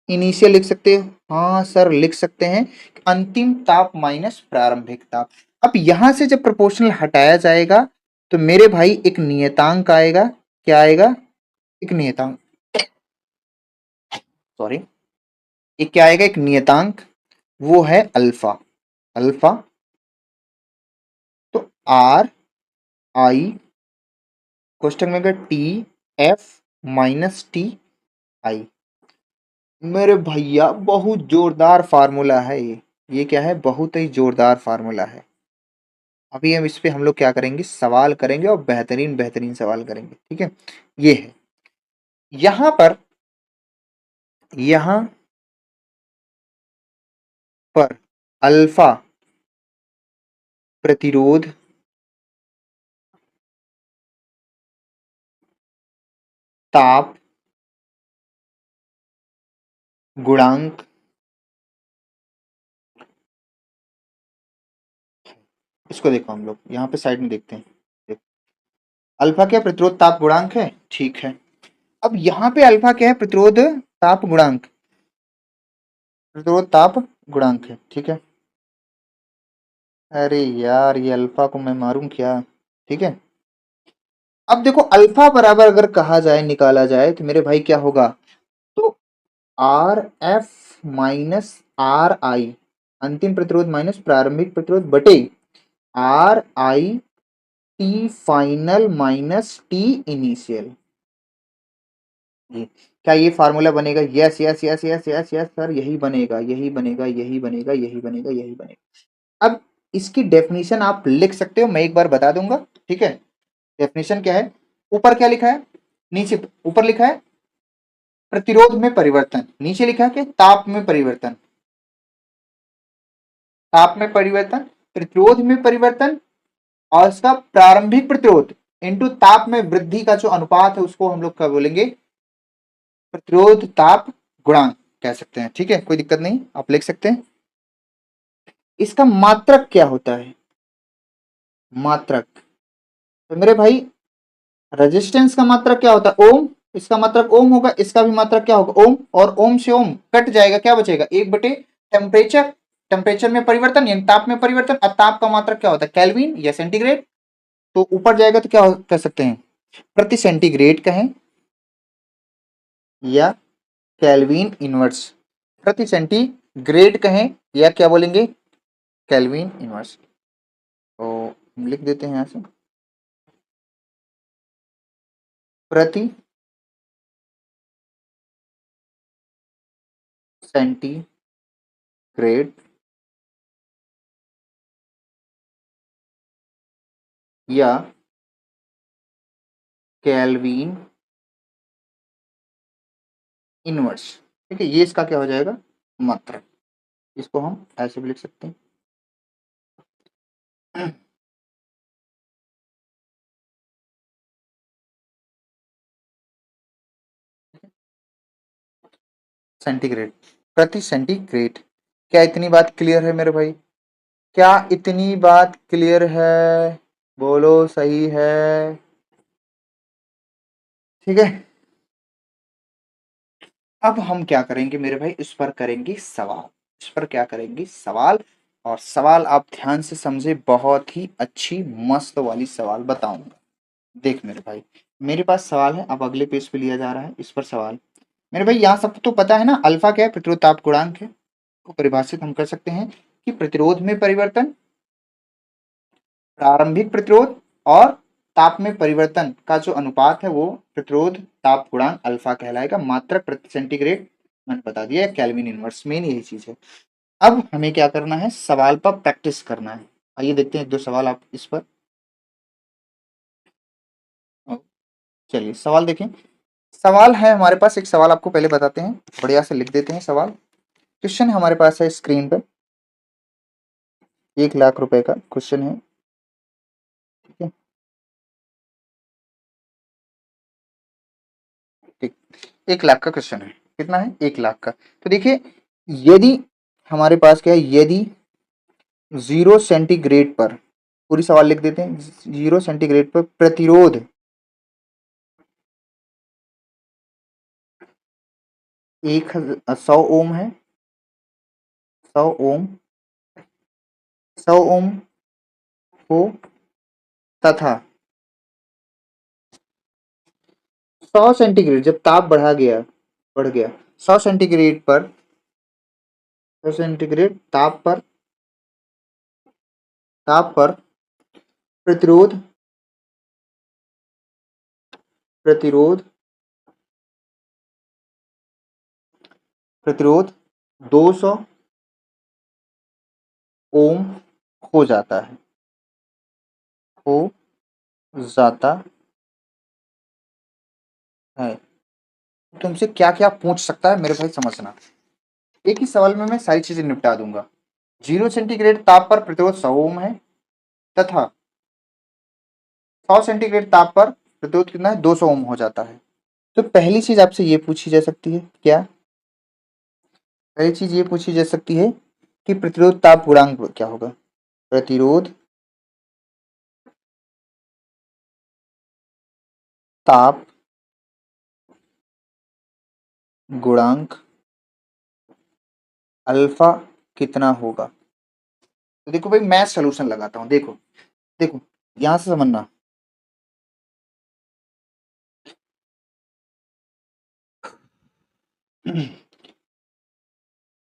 initial लिख सकते हो। हाँ सर लिख सकते हैं, अंतिम ताप माइनस प्रारंभिक ताप। अब यहां से जब प्रोपोर्शनल हटाया जाएगा तो मेरे भाई एक नियतांक आएगा। क्या आएगा, एक नियतांक, सॉरी, एक क्या आएगा, एक नियतांक, वो है अल्फा। अल्फा तो आर आई क्वेश्चन में T F minus T I. मेरे भैया बहुत जोरदार फार्मूला है ये क्या है, बहुत ही जोरदार फार्मूला है। अभी हम इस पे हम लोग क्या करेंगे, सवाल करेंगे और बेहतरीन बेहतरीन सवाल करेंगे, ठीक है। ये है यहां पर, यहां पर अल्फा प्रतिरोध ताप गुणांक, इसको देखो हम लोग यहाँ पे साइड में देखते हैं। देखो, अल्फा क्या प्रतिरोध ताप गुणांक है, ठीक है। अब यहाँ पे अल्फा क्या है, प्रतिरोध ताप गुणांक, प्रतिरोध ताप गुणांक है, ठीक है। अरे यार ये अल्फा को मैं मारूं क्या, ठीक है। अब देखो अल्फा बराबर अगर कहा जाए, निकाला जाए तो मेरे भाई क्या होगा, तो आर एफ माइनस आर आई अंतिम प्रतिरोध माइनस प्रारंभिक प्रतिरोध बटे R I T final minus T initial. क्या ये फार्मूला बनेगा, yes yes yes yes yes yes sir, यही बनेगा यही बनेगा यही बनेगा यही बनेगा यही बनेगा। अब इसकी डेफिनेशन आप लिख सकते हो, मैं एक बार बता दूंगा, ठीक है। डेफिनेशन क्या है, ऊपर क्या लिखा है, नीचे ऊपर लिखा है प्रतिरोध में परिवर्तन, नीचे लिखा है कि ताप में परिवर्तन, ताप में परिवर्तन, प्रतिरोध में परिवर्तन, और इसका प्रारंभिक प्रतिरोध इनटू ताप में वृद्धि का जो अनुपात है उसको हम लोग क्या बोलेंगे, प्रतिरोध ताप गुणांक कह सकते हैं, ठीक है। कोई दिक्कत नहीं, आप लिख सकते हैं। इसका मात्रक क्या होता है, मात्रक, तो मेरे भाई रेजिस्टेंस का मात्रक क्या होता है, ओम, इसका मात्रक ओम होगा, इसका भी मात्रक क्या होगा ओम, और ओम से ओम कट जाएगा, क्या बचेगा, एक बटे टेम्परेचर, टेम्परेचर में परिवर्तन यानी ताप में परिवर्तन, और ताप का मात्रक क्या होता है, केल्विन या सेंटीग्रेड। तो ऊपर जाएगा तो क्या कह सकते हैं, प्रति सेंटीग्रेड कहें या केल्विन इनवर्स, प्रति सेंटीग्रेड कहें या क्या बोलेंगे, केल्विन इनवर्स। तो हम लिख देते हैं यहां से प्रति सेंटीग्रेड या केल्विन इनवर्स। ठीक है, ये इसका क्या हो जाएगा, मात्रक। इसको हम ऐसे भी लिख सकते हैं। सेंटीग्रेड प्रति सेंटीग्रेड। क्या इतनी बात क्लियर है मेरे भाई? क्या इतनी बात क्लियर है? बोलो सही है। ठीक है, अब हम क्या करेंगे मेरे भाई, इस पर करेंगे सवाल। इस पर क्या करेंगे, सवाल। और सवाल आप ध्यान से समझे, बहुत ही अच्छी मस्त वाली सवाल बताऊंगा। देख मेरे भाई, मेरे पास सवाल है, अब अगले पेज पे लिया जा रहा है, इस पर सवाल। मेरे भाई यहाँ सब तो पता है ना, अल्फा क्या है, प्रतिरोध ताप गुणांक है। को परिभाषित हम कर सकते हैं कि प्रतिरोध में परिवर्तन, प्रारंभिक प्रतिरोध और ताप में परिवर्तन का जो अनुपात है वो प्रतिरोध ताप गुणांक अल्फा कहलाएगा। मात्रक प्रति सेंटीग्रेड मैंने बता दिया, केल्विन इनवर्स, मेन यही चीज है। अब हमें क्या करना है, सवाल पर प्रैक्टिस करना है। आइए देखते हैं एक दो सवाल आप इस पर। चलिए सवाल देखें। सवाल है हमारे पास, एक सवाल आपको पहले बताते हैं, बढ़िया से लिख देते हैं सवाल। क्वेश्चन हमारे पास है स्क्रीन पर, 1 लाख रुपए का क्वेश्चन है। ठीक है, ठीक, 1 लाख का क्वेश्चन है। कितना है, 1 लाख का। तो देखिए, यदि हमारे पास क्या है, यदि 0 सेंटीग्रेड पर, पूरी सवाल लिख देते हैं, 0 सेंटीग्रेड पर प्रतिरोध 100 ओम है, 100 ओम, 100 ओम हो, तथा 100 सेंटीग्रेड जब ताप बढ़ गया 100 सेंटीग्रेड पर, 100 सेंटीग्रेड ताप पर प्रतिरोध प्रतिरोध प्रतिरोध 200 ओम हो जाता है, हो जाता है। तुमसे क्या क्या पूछ सकता है मेरे भाई, समझना। एक ही सवाल में मैं सारी चीजें निपटा दूंगा। 0 सेंटीग्रेड ताप पर प्रतिरोध 100 ओम है, तथा 100 सेंटीग्रेड ताप पर प्रतिरोध कितना है, 200 ओम हो जाता है। तो पहली चीज आपसे ये पूछी जा सकती है, क्या, पहली चीज ये पूछी जा सकती है कि प्रतिरोध ताप गुणांक क्या होगा। प्रतिरोध ताप गुणांक अल्फा कितना होगा। तो देखो भाई, मैं सलूशन लगाता हूं, देखो देखो, यहां से समझना।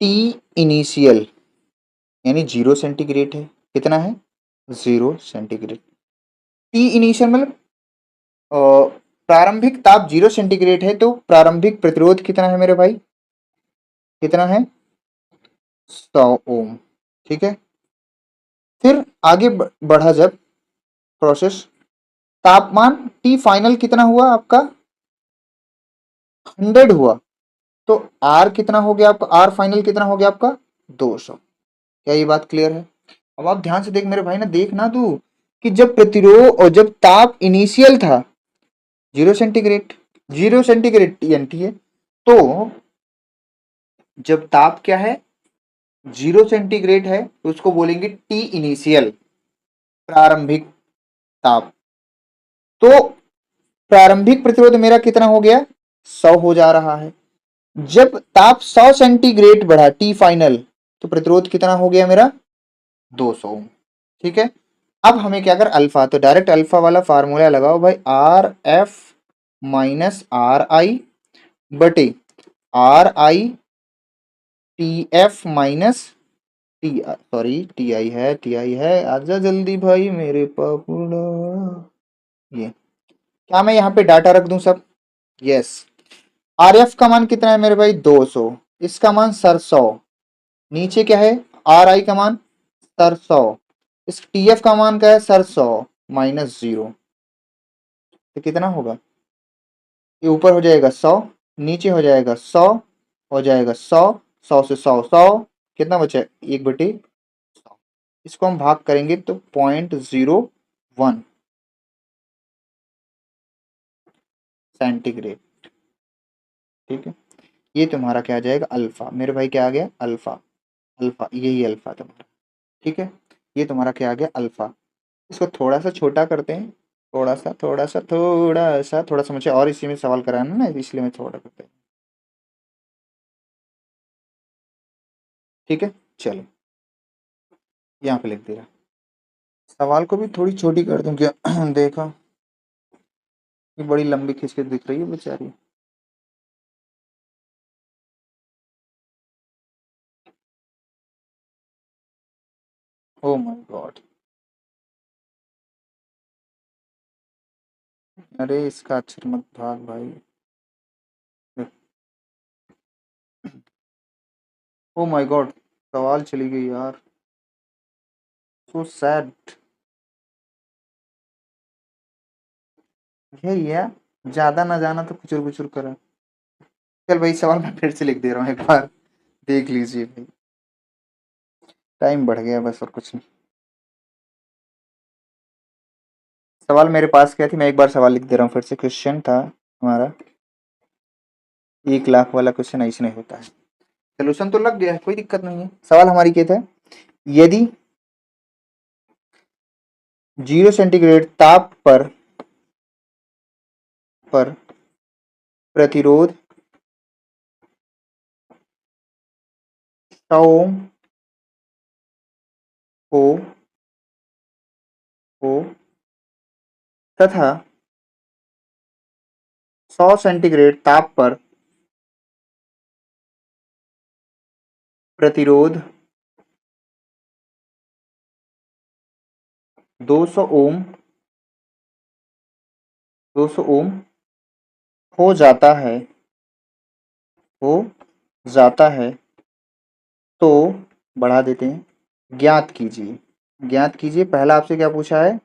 टी इनिशियल यानी 0 सेंटीग्रेड है, कितना है, 0 सेंटीग्रेड। टी इनिशियल मतलब प्रारंभिक ताप 0 सेंटीग्रेड है, तो प्रारंभिक प्रतिरोध कितना है मेरे भाई, कितना है, 100 ओम। ठीक है, फिर आगे बढ़ा जब प्रोसेस, तापमान टी फाइनल कितना हुआ आपका, 100 हुआ, तो आर कितना हो गया आपका, आर फाइनल कितना हो गया आपका, 200। क्या ये बात क्लियर है? अब आप ध्यान से देख मेरे भाई ना, देख ना तू, कि जब प्रतिरोध और जब ताप इनिशियल था 0 सेंटीग्रेड, 0 सेंटीग्रेड टी है, तो जब ताप क्या है, 0 सेंटीग्रेड है, तो उसको बोलेंगे टी इनिशियल, प्रारंभिक ताप। तो प्रारंभिक प्रतिरोध मेरा कितना हो गया, 100 हो जा रहा है। जब ताप 100 सेंटीग्रेड बढ़ा टी फाइनल, तो प्रतिरोध कितना हो गया मेरा, 200 ओम। ठीक है, अब हमें क्या कर, अल्फा, तो डायरेक्ट अल्फा वाला फार्मूला लगाओ भाई, R F minus R I बटे R I T F minus T, sorry T I है, टी आई है, आजा जल्दी भाई मेरे पापुड़ा। ये क्या मैं यहाँ पे डाटा रख दूं सब, यस। आर एफ का मान कितना है मेरे भाई, 200, इसका मान सर 100, नीचे क्या है, आर आई का मान सर 100, इस टी एफ का मान क्या है, सर 100 माइनस 0, तो कितना होगा, ये ऊपर हो जाएगा 100, नीचे हो जाएगा 100, हो जाएगा 100, 100 से 100, 100 कितना बचा, 1/100। इसको हम भाग करेंगे तो 0.01 सेंटीग्रेड। ठीक है, ये तुम्हारा क्या आ जाएगा, अल्फा। मेरे भाई क्या आ गया, अल्फा। अल्फा, यही अल्फा तुम्हारा। ठीक है, ये तुम्हारा क्या आ गया, अल्फा। इसको थोड़ा सा छोटा करते हैं, थोड़ा सा थोड़ा सा थोड़ा सा थोड़ा सा, मुझे और इसी में सवाल कराना ना, इसलिए मैं थोड़ा करते हैं। ठीक है, चलो यहाँ पे लिख दिया। सवाल को भी थोड़ी छोटी कर दूं क्या? देखा, ये बड़ी लंबी खींच के दिख रही है बेचारी। ओ माय गॉड, अरे इसका अक्षर मत भाग भाई। ओ माय गॉड, सवाल चली गई यार, सो सैड। यही है, ज्यादा ना जाना तो कुचुर कुचुर करा। चल भाई, सवाल मैं फिर से लिख दे रहा हूँ एक बार, देख लीजिए भाई। टाइम बढ़ गया बस, और कुछ नहीं। सवाल मेरे पास क्या थी, मैं एक बार सवाल लिख दे रहा हूँ फिर से। क्वेश्चन था हमारा 1 लाख वाला क्वेश्चन, ऐसे नहीं होता है। सोल्यूशन तो लग गया है, कोई दिक्कत नहीं है। सवाल हमारी क्या था, यदि 0 सेंटीग्रेड ताप पर प्रतिरोध 100 ओम हो हो तथा 100 सेंटीग्रेड ताप पर प्रतिरोध 200 ओम 200 ओम हो जाता है, हो जाता है, तो बढ़ा देते हैं, ज्ञात कीजिए। ज्ञात कीजिए, पहला आपसे क्या पूछा है,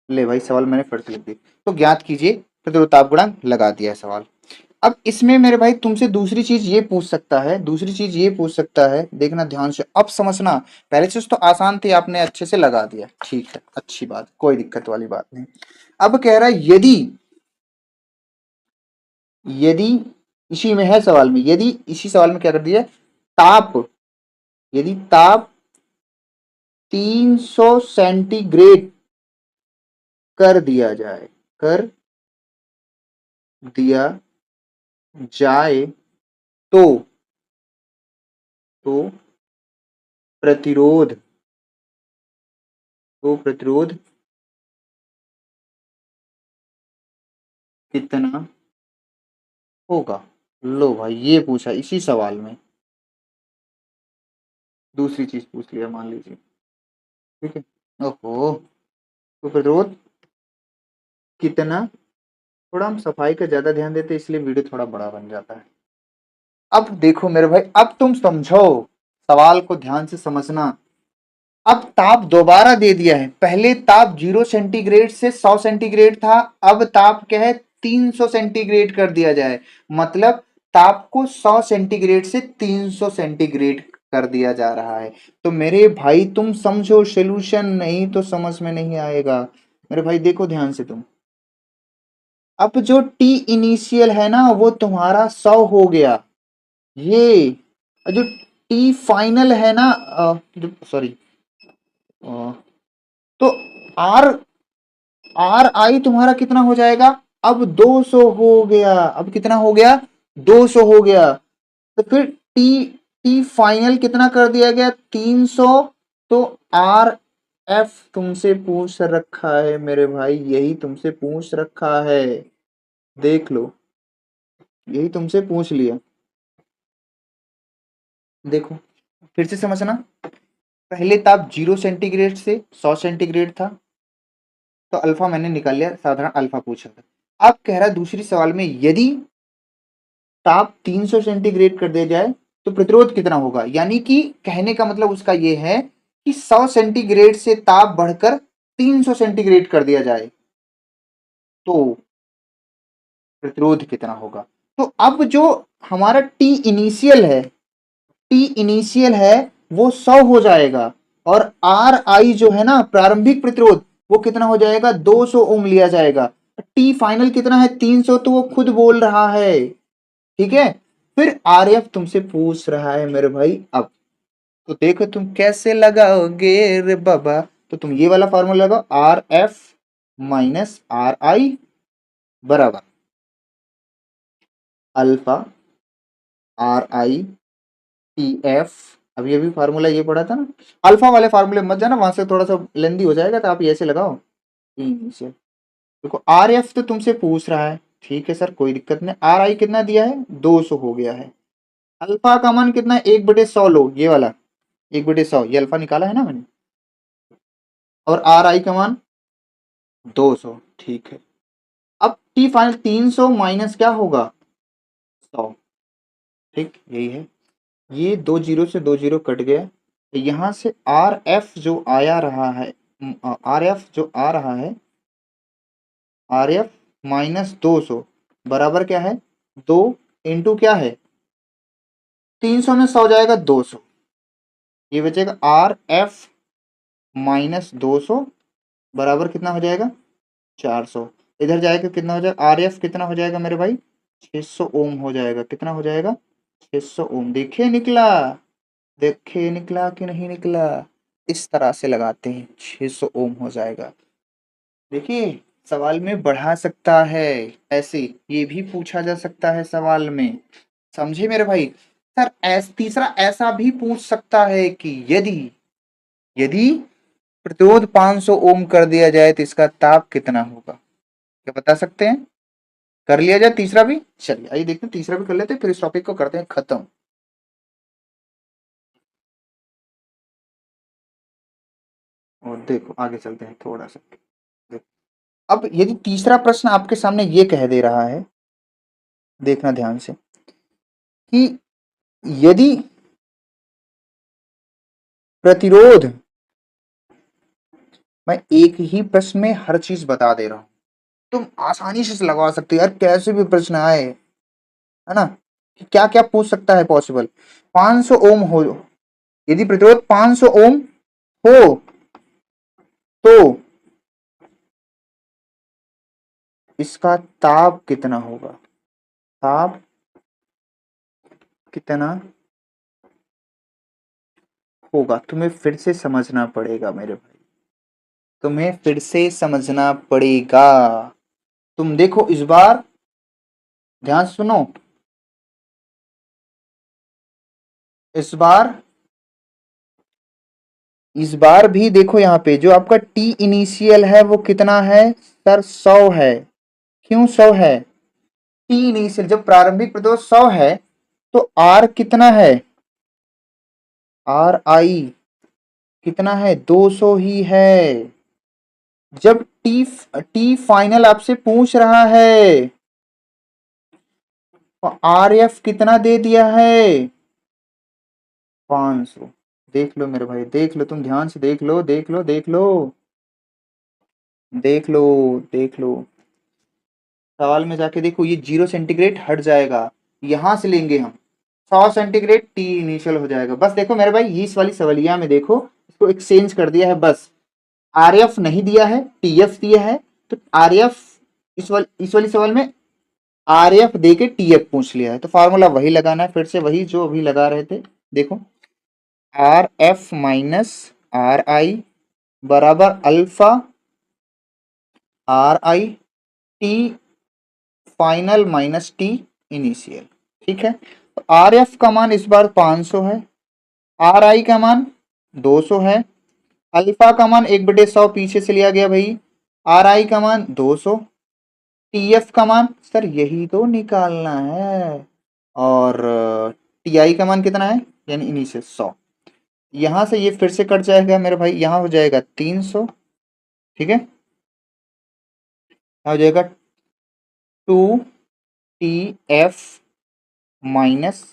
ले भाई सवाल मैंने फिर से लिख दी। तो ज्ञात कीजिए प्रतिरोध ताप गुणांक, लगा दिया है सवाल। अब इसमें मेरे भाई तुमसे दूसरी चीज ये पूछ सकता है, दूसरी चीज ये पूछ सकता है, देखना ध्यान से, अब समझना। पहले चीज तो आसान थी, आपने अच्छे से लगा दिया, ठीक है, अच्छी बात, कोई दिक्कत वाली बात नहीं। अब कह रहा है यदि, यदि इसी में है सवाल में, यदि इसी सवाल में क्या कर दिया, ताप, यदि ताप 300 सेंटीग्रेड कर दिया जाए, कर दिया जाए, तो तो प्रतिरोध, तो प्रतिरोध कितना होगा। लो भाई, ये पूछा इसी सवाल में, दूसरी चीज पूछ लिया मान लीजिए। ठीक है, ओहो, तो प्रतिरोध कितना, थोड़ा हम सफाई का ज्यादा ध्यान देते हैं, इसलिए वीडियो थोड़ा बड़ा बन जाता है। अब देखो मेरे भाई, अब तुम समझो, सवाल को ध्यान से समझना। अब ताप दोबारा दे दिया है, पहले ताप 0 सेंटीग्रेड से 100 सेंटीग्रेड था, अब ताप क्या है, 300 सेंटीग्रेड कर दिया जाए, मतलब ताप को 100 सेंटीग्रेड से 300 सेंटीग्रेड कर दिया जा रहा है। तो मेरे भाई तुम समझो सोल्यूशन, नहीं तो समझ में नहीं आएगा। मेरे भाई देखो ध्यान से तुम, अब जो टी इनिशियल है ना वो तुम्हारा 100 हो गया, ये जो टी फाइनल है ना, सॉरी, तो आर, आर आई तुम्हारा कितना हो जाएगा, अब 200 हो गया, अब कितना हो गया, 200 हो गया। तो फिर टी, टी फाइनल कितना कर दिया गया, 300। तो आर एफ तुमसे पूछ रखा है मेरे भाई, यही तुमसे पूछ रखा है, देख लो, यही तुमसे पूछ लिया। देखो फिर से समझना, पहले ताप 0 सेंटीग्रेड से 100 सेंटीग्रेड था, तो अल्फा मैंने निकाल लिया, साधारण अल्फा पूछा था। अब कह रहा है दूसरी सवाल में, यदि ताप 300 सेंटीग्रेड कर दिया जाए तो प्रतिरोध कितना होगा, यानी कि कहने का मतलब उसका यह है कि 100 सेंटीग्रेड से ताप बढ़कर 300 सेंटीग्रेड कर दिया जाए, तो प्रतिरोध कितना होगा। तो अब जो हमारा टी इनिशियल है, टी इनिशियल है वो 100 हो जाएगा, और आर आई जो है ना प्रारंभिक प्रतिरोध, वो कितना हो जाएगा 200 ओम लिया जाएगा। टी फाइनल कितना है 300, तो वो खुद बोल रहा है। ठीक है, फिर आर एफ तुमसे पूछ रहा है मेरे भाई। अब तो देखो तुम कैसे लगाओगे रे बाबा। तो तुम ये वाला फॉर्मूला लगाओ, R F minus R I बराबर alpha R I T F. अभी अभी फार्मूला ये पढ़ा था ना, अल्फा वाले फार्मूले मत जाना, वहां से थोड़ा सा लेंदी हो जाएगा, तो आप ऐसे लगाओ से। देखो आर एफ तो तुमसे पूछ रहा है, ठीक है सर कोई दिक्कत नहीं। आर आई कितना दिया है 200 हो गया है। अल्फा का मान कितना है 1/100 लो, ये वाला 1/100 ये अल्फा निकाला है ना मैंने, और आर आई का मान 200। ठीक है, अब टी फाइनल 300 माइनस क्या होगा 100। ठीक यही है, ये 2 जीरो से 2 जीरो कट गया, तो यहाँ से आर एफ जो आया रहा है, आर एफ जो आ रहा है, आर एफ -200 बराबर क्या है 2 इंटू क्या है 300 में 100 जाएगा 200, ये बचेगा आर एफ -200 बराबर कितना हो जाएगा 400। इधर जाएगा कितना हो जाएगा, आर एफ कितना हो जाएगा मेरे भाई 600 ओम हो जाएगा। कितना हो जाएगा 600 ओम। देखिए निकला, देखे निकला कि नहीं निकला। इस तरह से लगाते हैं 600 ओम हो जाएगा। देखिए सवाल में बढ़ा सकता है, ऐसे ये भी पूछा जा सकता है सवाल में, समझे मेरे भाई। सर तीसरा ऐसा भी पूछ सकता है कि यदि यदि प्रतिरोध 500 ओम कर दिया जाए तो इसका ताप कितना होगा, क्या बता सकते हैं। कर लिया जाए तीसरा भी, चलिए आइए देखते हैं तीसरा भी कर लेते हैं, फिर इस टॉपिक को करते हैं खत्म। और देखो आगे चलते हैं थोड़ा सा। अब यदि तीसरा प्रश्न आपके सामने ये कह दे रहा है, देखना ध्यान से, कि यदि प्रतिरोध, मैं एक ही प्रश्न में हर चीज बता दे रहा हूं, तुम आसानी से लगा सकते हो यार, कैसे भी प्रश्न आए, है ना, कि क्या क्या पूछ सकता है पॉसिबल। 500 ओम हो, यदि प्रतिरोध 500 ओम हो तो इसका ताप कितना होगा, ताप कितना होगा। तुम्हें फिर से समझना पड़ेगा मेरे भाई, तुम्हें फिर से समझना पड़ेगा। तुम देखो इस बार ध्यान से सुनो, इस बार इस बार भी देखो यहाँ पे जो आपका टी इनिशियल है वो कितना है सर 100 है। क्यों 100 है, टी इनिशियल जब प्रारंभिक प्रतिरोध 100 है, तो आर कितना है, आर आई कितना है 200 ही है। जब टी टी फाइनल आपसे पूछ रहा है, तो आर एफ कितना दे दिया है 500। देख लो मेरे भाई, देख लो, तुम ध्यान से देख लो, देख लो, देख लो, देख लो, देख लो। सवाल में जाके देखो, ये 0 सेंटीग्रेड हट जाएगा, यहां से लेंगे हम 100 सेंटीग्रेड, टी इनिशियल हो जाएगा। बस देखो मेरे भाई, इस वाली सवालिया में देखो, इसको एक्सचेंज कर दिया है बस। आर एफ नहीं दिया है, टी एफ दिया है, तो आर एफ इस वाली सवाल में आर एफ दे के टी एफ पूछ लिया है, तो फार्मूला वही लगाना है, फिर से वही जो अभी लगा रहे थे। देखो R F minus R I बराबर alpha R I T final minus T initial. ठीक है, तो आर एफ का मान इस बार 500 है, आर आई का मान 200 है, अल्फा का मान 1/100 पीछे से लिया गया भाई, आर आई का मान 200, टी एफ का मान सर यही तो निकालना है, और टी आई का मान कितना है यानी इनिशियल 100। यहां से ये फिर से कट जाएगा मेरे भाई, यहां हो जाएगा 300। ठीक है, हो जाएगा 2 टी एफ माइनस,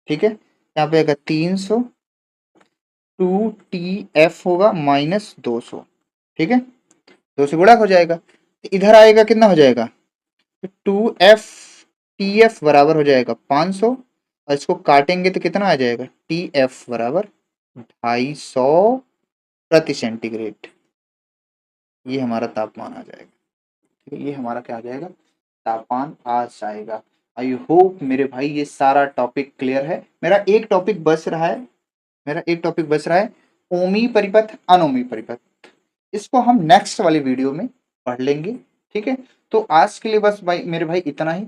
ठीक है, यहाँ पे आएगा 300, 2 टी एफ होगा -200। ठीक है, 2 से गुणा हो जाएगा, तो इधर आएगा कितना हो जाएगा 2f बराबर हो जाएगा 500 और इसको काटेंगे तो कितना आ जाएगा, TF बराबर 250 प्रति सेंटीग्रेड। ये हमारा तापमान आ जाएगा। ठीक है, ये हमारा क्या आ जाएगा, तापमान आ जाएगा। आई होप मेरे भाई ये सारा टॉपिक क्लियर है। मेरा एक टॉपिक बच रहा है, ओमी परिपथ अनोमी परिपथ। इसको हम नेक्स्ट वाली वीडियो में पढ़ लेंगे। ठीक है, तो आज के लिए बस भाई मेरे भाई इतना ही।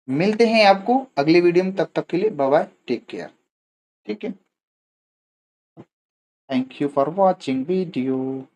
मिलते हैं आपको अगले वीडियो में, तब तक के लिए बाय बाय, टेक केयर। ठीक है, thank you for watching video.